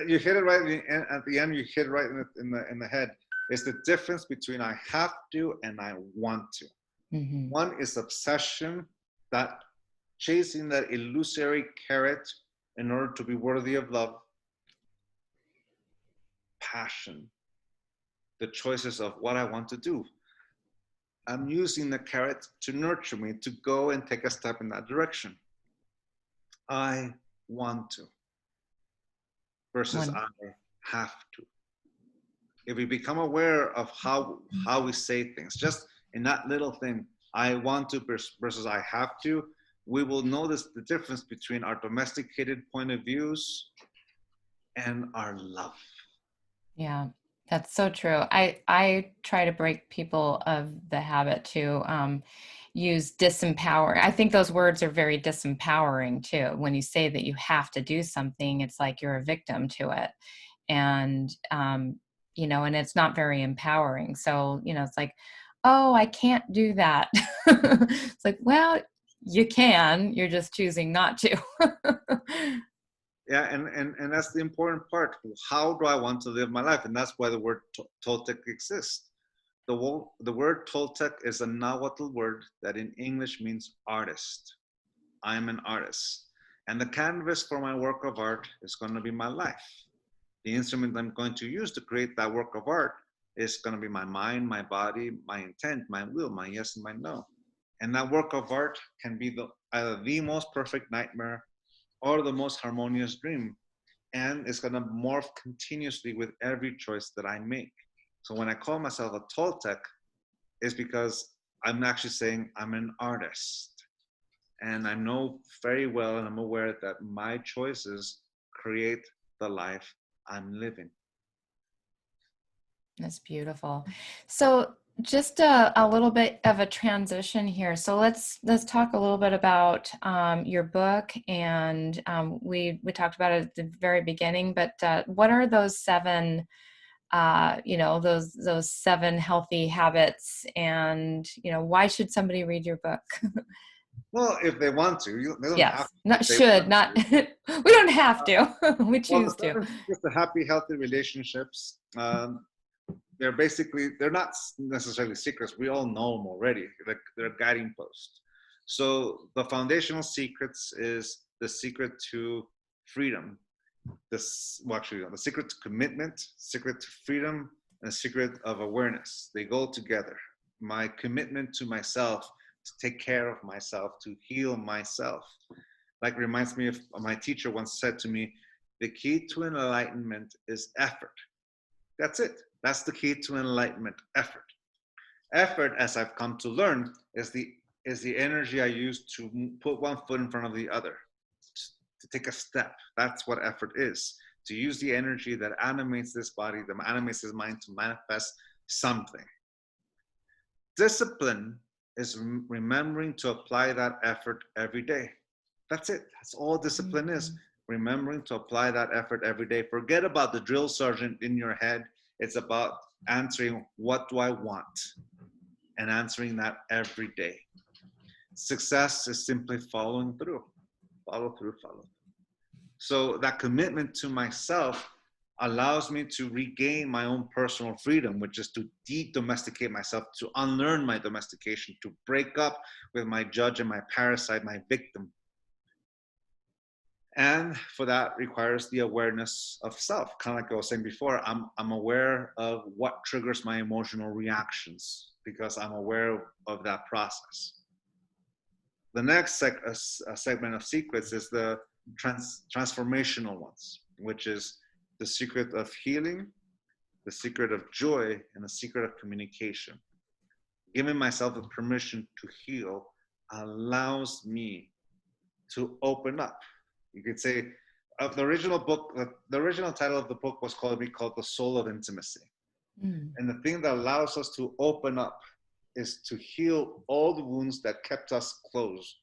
You hit it right at the end. You hit it right in the head. It's the difference between I have to and I want to. Mm-hmm. One is obsession, that chasing that illusory carrot in order to be worthy of love. Passion, the choices of what I want to do. I'm using the carrot to nurture me to go and take a step in that direction. I want to versus I have to. If we become aware of how we say things, just in that little thing, I want to versus I have to, we will notice the difference between our domesticated point of views and our love. Yeah, that's so true. I try to break people of the habit to use disempower. I think those words are very disempowering too. When you say that you have to do something, it's like you're a victim to it. And and it's not very empowering. So, it's like, oh, I can't do that. It's like, well, you can, you're just choosing not to. Yeah, and that's the important part. How do I want to live my life? And that's why the word Toltec exists. The word Toltec is a Nahuatl word that in English means artist. I'm an artist. And the canvas for my work of art is going to be my life. The instrument I'm going to use to create that work of art is going to be my mind, my body, my intent, my will, my yes and my no. And that work of art can be either the most perfect nightmare or the most harmonious dream. And it's going to morph continuously with every choice that I make. So when I call myself a Toltec, it's because I'm actually saying I'm an artist. And I know very well and I'm aware that my choices create the life I'm living. That's beautiful. So just a little bit of a transition here. So let's talk a little bit about your book, and we talked about it at the very beginning. But what are those seven, those seven healthy habits, and why should somebody read your book? Well, if they want to, they don't have Yes, to. not should, not we don't have to. We Well, choose the to. seven secrets to happy, healthy relationships. They're not necessarily secrets. We all know them already. They're guiding posts. So the foundational secrets is the secret to freedom. The secret to commitment, secret to freedom, and the secret of awareness. They go together. My commitment to myself, to take care of myself, to heal myself. Like reminds me of my teacher once said to me, the key to enlightenment is effort. That's it. That's the key to enlightenment, effort. Effort, as I've come to learn, is the energy I use to put one foot in front of the other, to take a step. That's what effort is. To use the energy that animates this body, that animates this mind to manifest something. Discipline is remembering to apply that effort every day. That's it. That's all discipline is. Remembering to apply that effort every day. Forget about the drill sergeant in your head. It's about answering, what do I want? And answering that every day. Success is simply following through. Follow through, follow through. So that commitment to myself allows me to regain my own personal freedom, which is to de-domesticate myself, to unlearn my domestication, to break up with my judge and my parasite, my victim. And for that requires the awareness of self. Kind of like I was saying before, I'm aware of what triggers my emotional reactions because I'm aware of that process. The next segment of secrets is the transformational ones, which is the secret of healing, the secret of joy, and the secret of communication. Giving myself the permission to heal allows me to open up. You could say, the original title of the book was called The Soul of Intimacy. And the thing that allows us to open up is to heal all the wounds that kept us closed.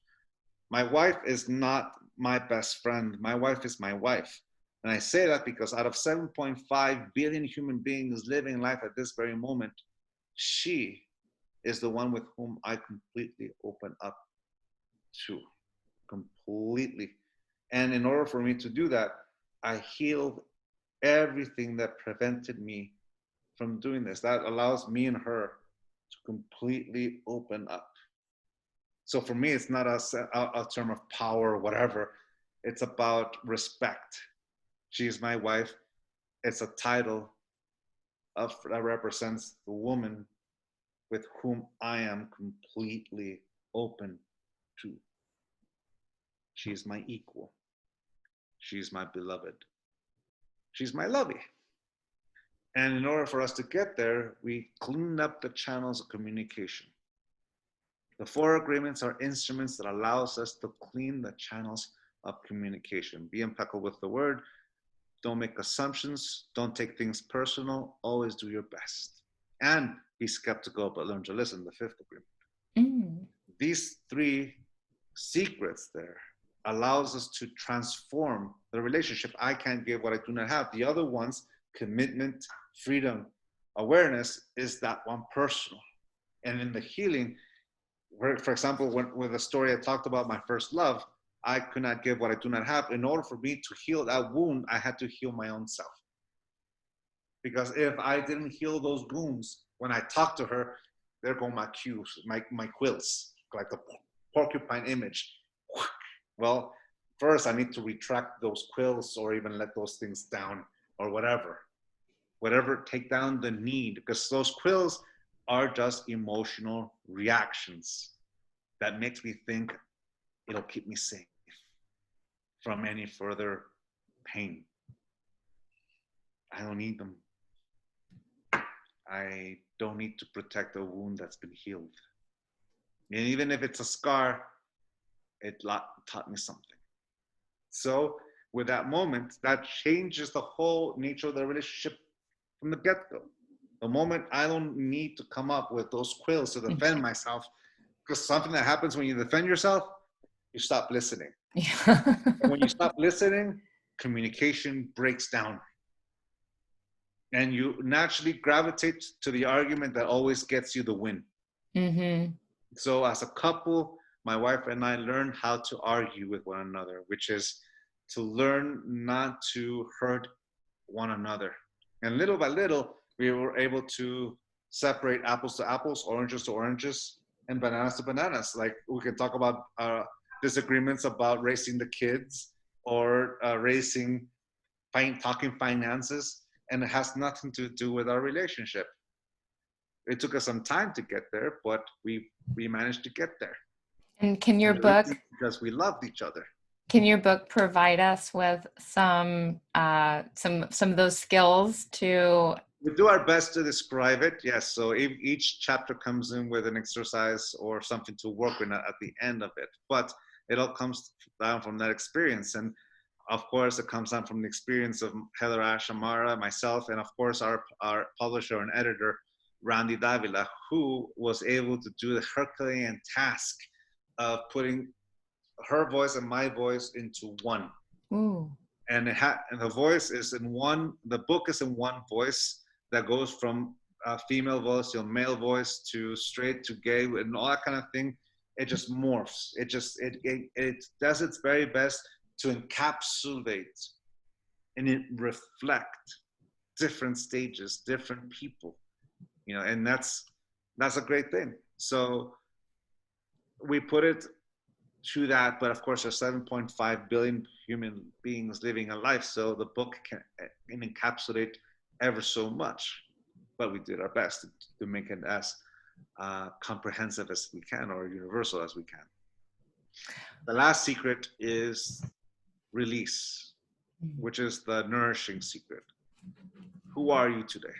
My wife is not my best friend. My wife is my wife. And I say that because out of 7.5 billion human beings living life at this very moment, she is the one with whom I completely open up to. Completely. And in order for me to do that, I healed everything that prevented me from doing this. That allows me and her to completely open up. So for me, it's not a term of power or whatever. It's about respect. She is my wife. It's a title that represents the woman with whom I am completely open to. She's my equal. She's my beloved. She's my lovey. And in order for us to get there, we clean up the channels of communication. The 4 agreements are instruments that allows us to clean the channels of communication. Be impeccable with the word. Don't make assumptions. Don't take things personal. Always do your best. And be skeptical, but learn to listen, the 5th agreement. These 3 secrets there allows us to transform the relationship. I can't give what I do not have. The other ones, commitment, freedom, awareness, is that one personal. And in the healing, for example, with the story I talked about my first love, I could not give what I do not have. In order for me to heal that wound, I had to heal my own self. Because if I didn't heal those wounds, when I talk to her, there go my cues, my quills, like the porcupine image. Well, first I need to retract those quills or even let those things down or whatever. Whatever, take down the need, because those quills are just emotional reactions that makes me think it'll keep me safe from any further pain. I don't need them. I don't need to protect a wound that's been healed. And even if it's a scar, it taught me something. So with that moment, that changes the whole nature of the relationship from the get-go. The moment I don't need to come up with those quills to defend myself, because something that happens when you defend yourself, you stop listening. Yeah. And when you stop listening, communication breaks down. And you naturally gravitate to the argument that always gets you the win. Mm-hmm. So as a couple, my wife and I learned how to argue with one another, which is to learn not to hurt one another. And little by little, we were able to separate apples to apples, oranges to oranges, and bananas to bananas. Like we can talk about disagreements about raising the kids or talking finances, and it has nothing to do with our relationship. It took us some time to get there, but we managed to get there. And And the reason is because we loved each other. can your book provide us with some of those skills to? We do our best to describe it, yes. So each chapter comes in with an exercise or something to work with at the end of it. But it all comes down from that experience. And of course, it comes down from the experience of Heather Ash Amara, myself, and of course, our publisher and editor, Randy Davila, who was able to do the Herculean task of putting her voice and my voice into one. Ooh. And and the voice is in one, the book is in one voice that goes from female voice to male voice to straight to gay and all that kind of thing. It just morphs. It does its very best to encapsulate and it reflect different stages, different people, you know, and that's a great thing. So we put it to that, but of course there's 7.5 billion human beings living a life, so the book can encapsulate ever so much, but we did our best to make it as comprehensive as we can or universal as we can. The last secret is release, which is the nourishing secret. Who are you today?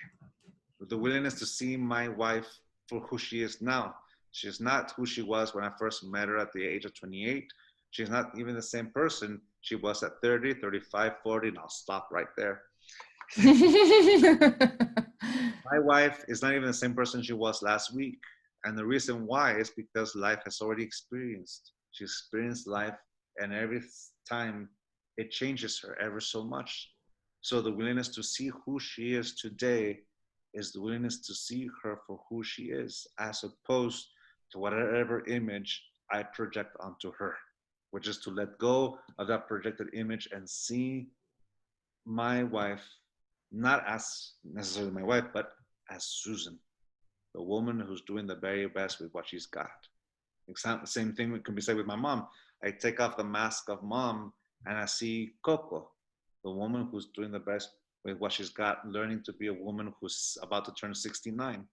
With the willingness to see my wife for who she is now. She is not who she was when I first met her at the age of 28. She's not even the same person she was at 30, 35, 40, and I'll stop right there. My wife is not even the same person she was last week. And the reason why is because life has already experienced. She experienced life, and every time it changes her ever so much. So the willingness to see who she is today is the willingness to see her for who she is, as opposed to whatever image I project onto her, which is to let go of that projected image and see my wife, not as necessarily my wife, but as Susan, the woman who's doing the very best with what she's got. Same thing can be said with my mom. I take off the mask of mom and I see Coco, the woman who's doing the best with what she's got, learning to be a woman who's about to turn 69.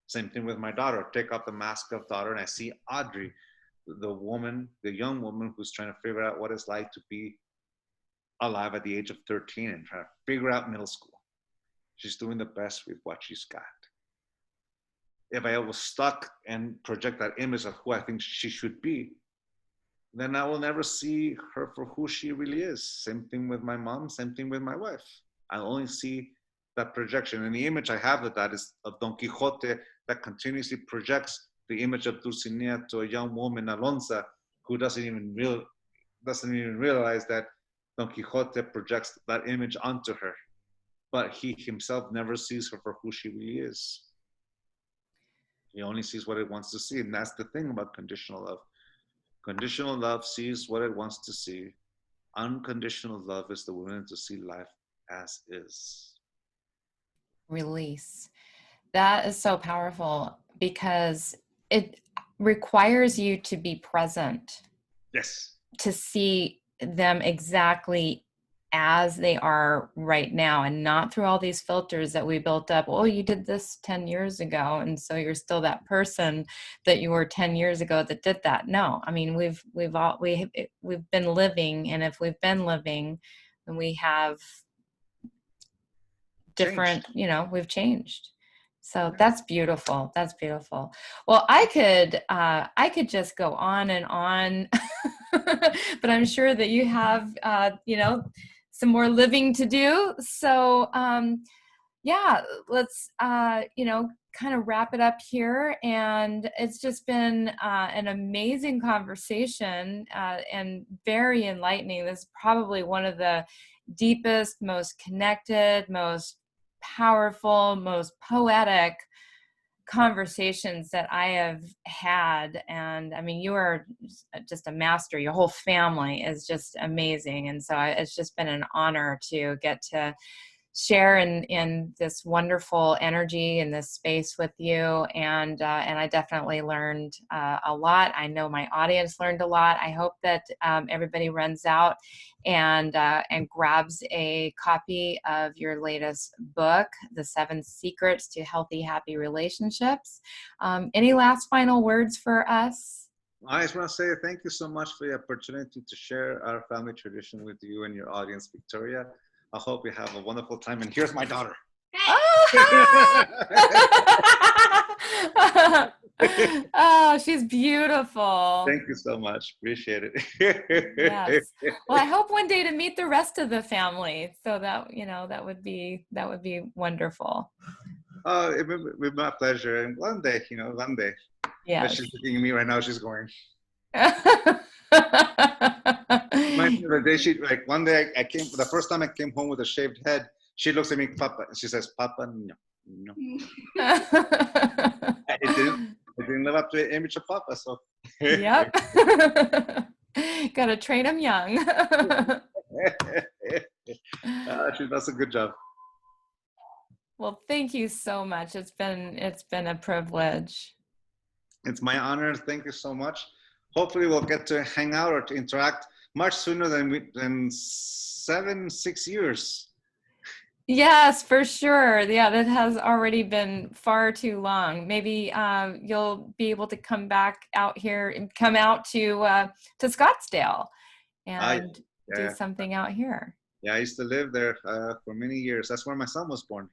Same thing with my daughter. Take off the mask of daughter and I see Audrey, the young woman who's trying to figure out what it's like to be alive at the age of 13 and trying to figure out middle school. She's doing the best with what she's got. If I was stuck and project that image of who I think she should be, then I will never see her for who she really is. Same thing with my mom, same thing with my wife. I only see that projection. And the image I have of that is of Don Quixote that continuously projects the image of Dulcinea to a young woman, Alonza, who doesn't even realize that Don Quixote projects that image onto her. But he himself never sees her for who she really is. He only sees what it wants to see. And that's the thing about conditional love. Conditional love sees what it wants to see. Unconditional love is the willingness to see life as is. Release. That is so powerful because it requires you to be present, Yes. to see them exactly as they are right now, and not through all these filters that we built up. Oh, you did this 10 years ago, and so you're still that person that you were 10 years ago that did that. No, I mean, we've been living, and if we've been living, then we have Changed. different, we've changed. So Yeah. that's beautiful. That's beautiful. Well, I could just go on and on, but I'm sure that you have, some more living to do. So, yeah, let's, kind of wrap it up here. And it's just been an amazing conversation and very enlightening. This is probably one of the deepest, most connected, most powerful, most poetic conversations that I have had. And I mean, you are just a master. Your whole family is just amazing. And so it's just been an honor to get to share in this wonderful energy in this space with you. And I definitely learned a lot. I know my audience learned a lot. I hope that everybody runs out and grabs a copy of your latest book, The 7 Secrets to Healthy, Happy Relationships. Any last final words for us? I just want to say thank you so much for the opportunity to share our family tradition with you and your audience, Victoria. I hope you have a wonderful time. And here's my daughter. Oh, oh, she's beautiful. Thank you so much. Appreciate it. Yes. Well, I hope one day to meet the rest of the family. So that, that would be wonderful. It would be my pleasure. And one day, one day. But Yes. she's looking at me right now. She's going. The day one day I came, the first time I came home with a shaved head, she looks at me, Papa, and she says, Papa, no, no. It didn't live up to the image of Papa, so. Yep. Gotta train them young. She does a good job. Well, thank you so much. It's been a privilege. It's my honor. Thank you so much. Hopefully we'll get to hang out or to interact much sooner than 6 years. Yes, for sure. Yeah, that has already been far too long. Maybe you'll be able to come back out here and come out to Scottsdale and do something out here. Yeah, I used to live there for many years. That's where my son was born.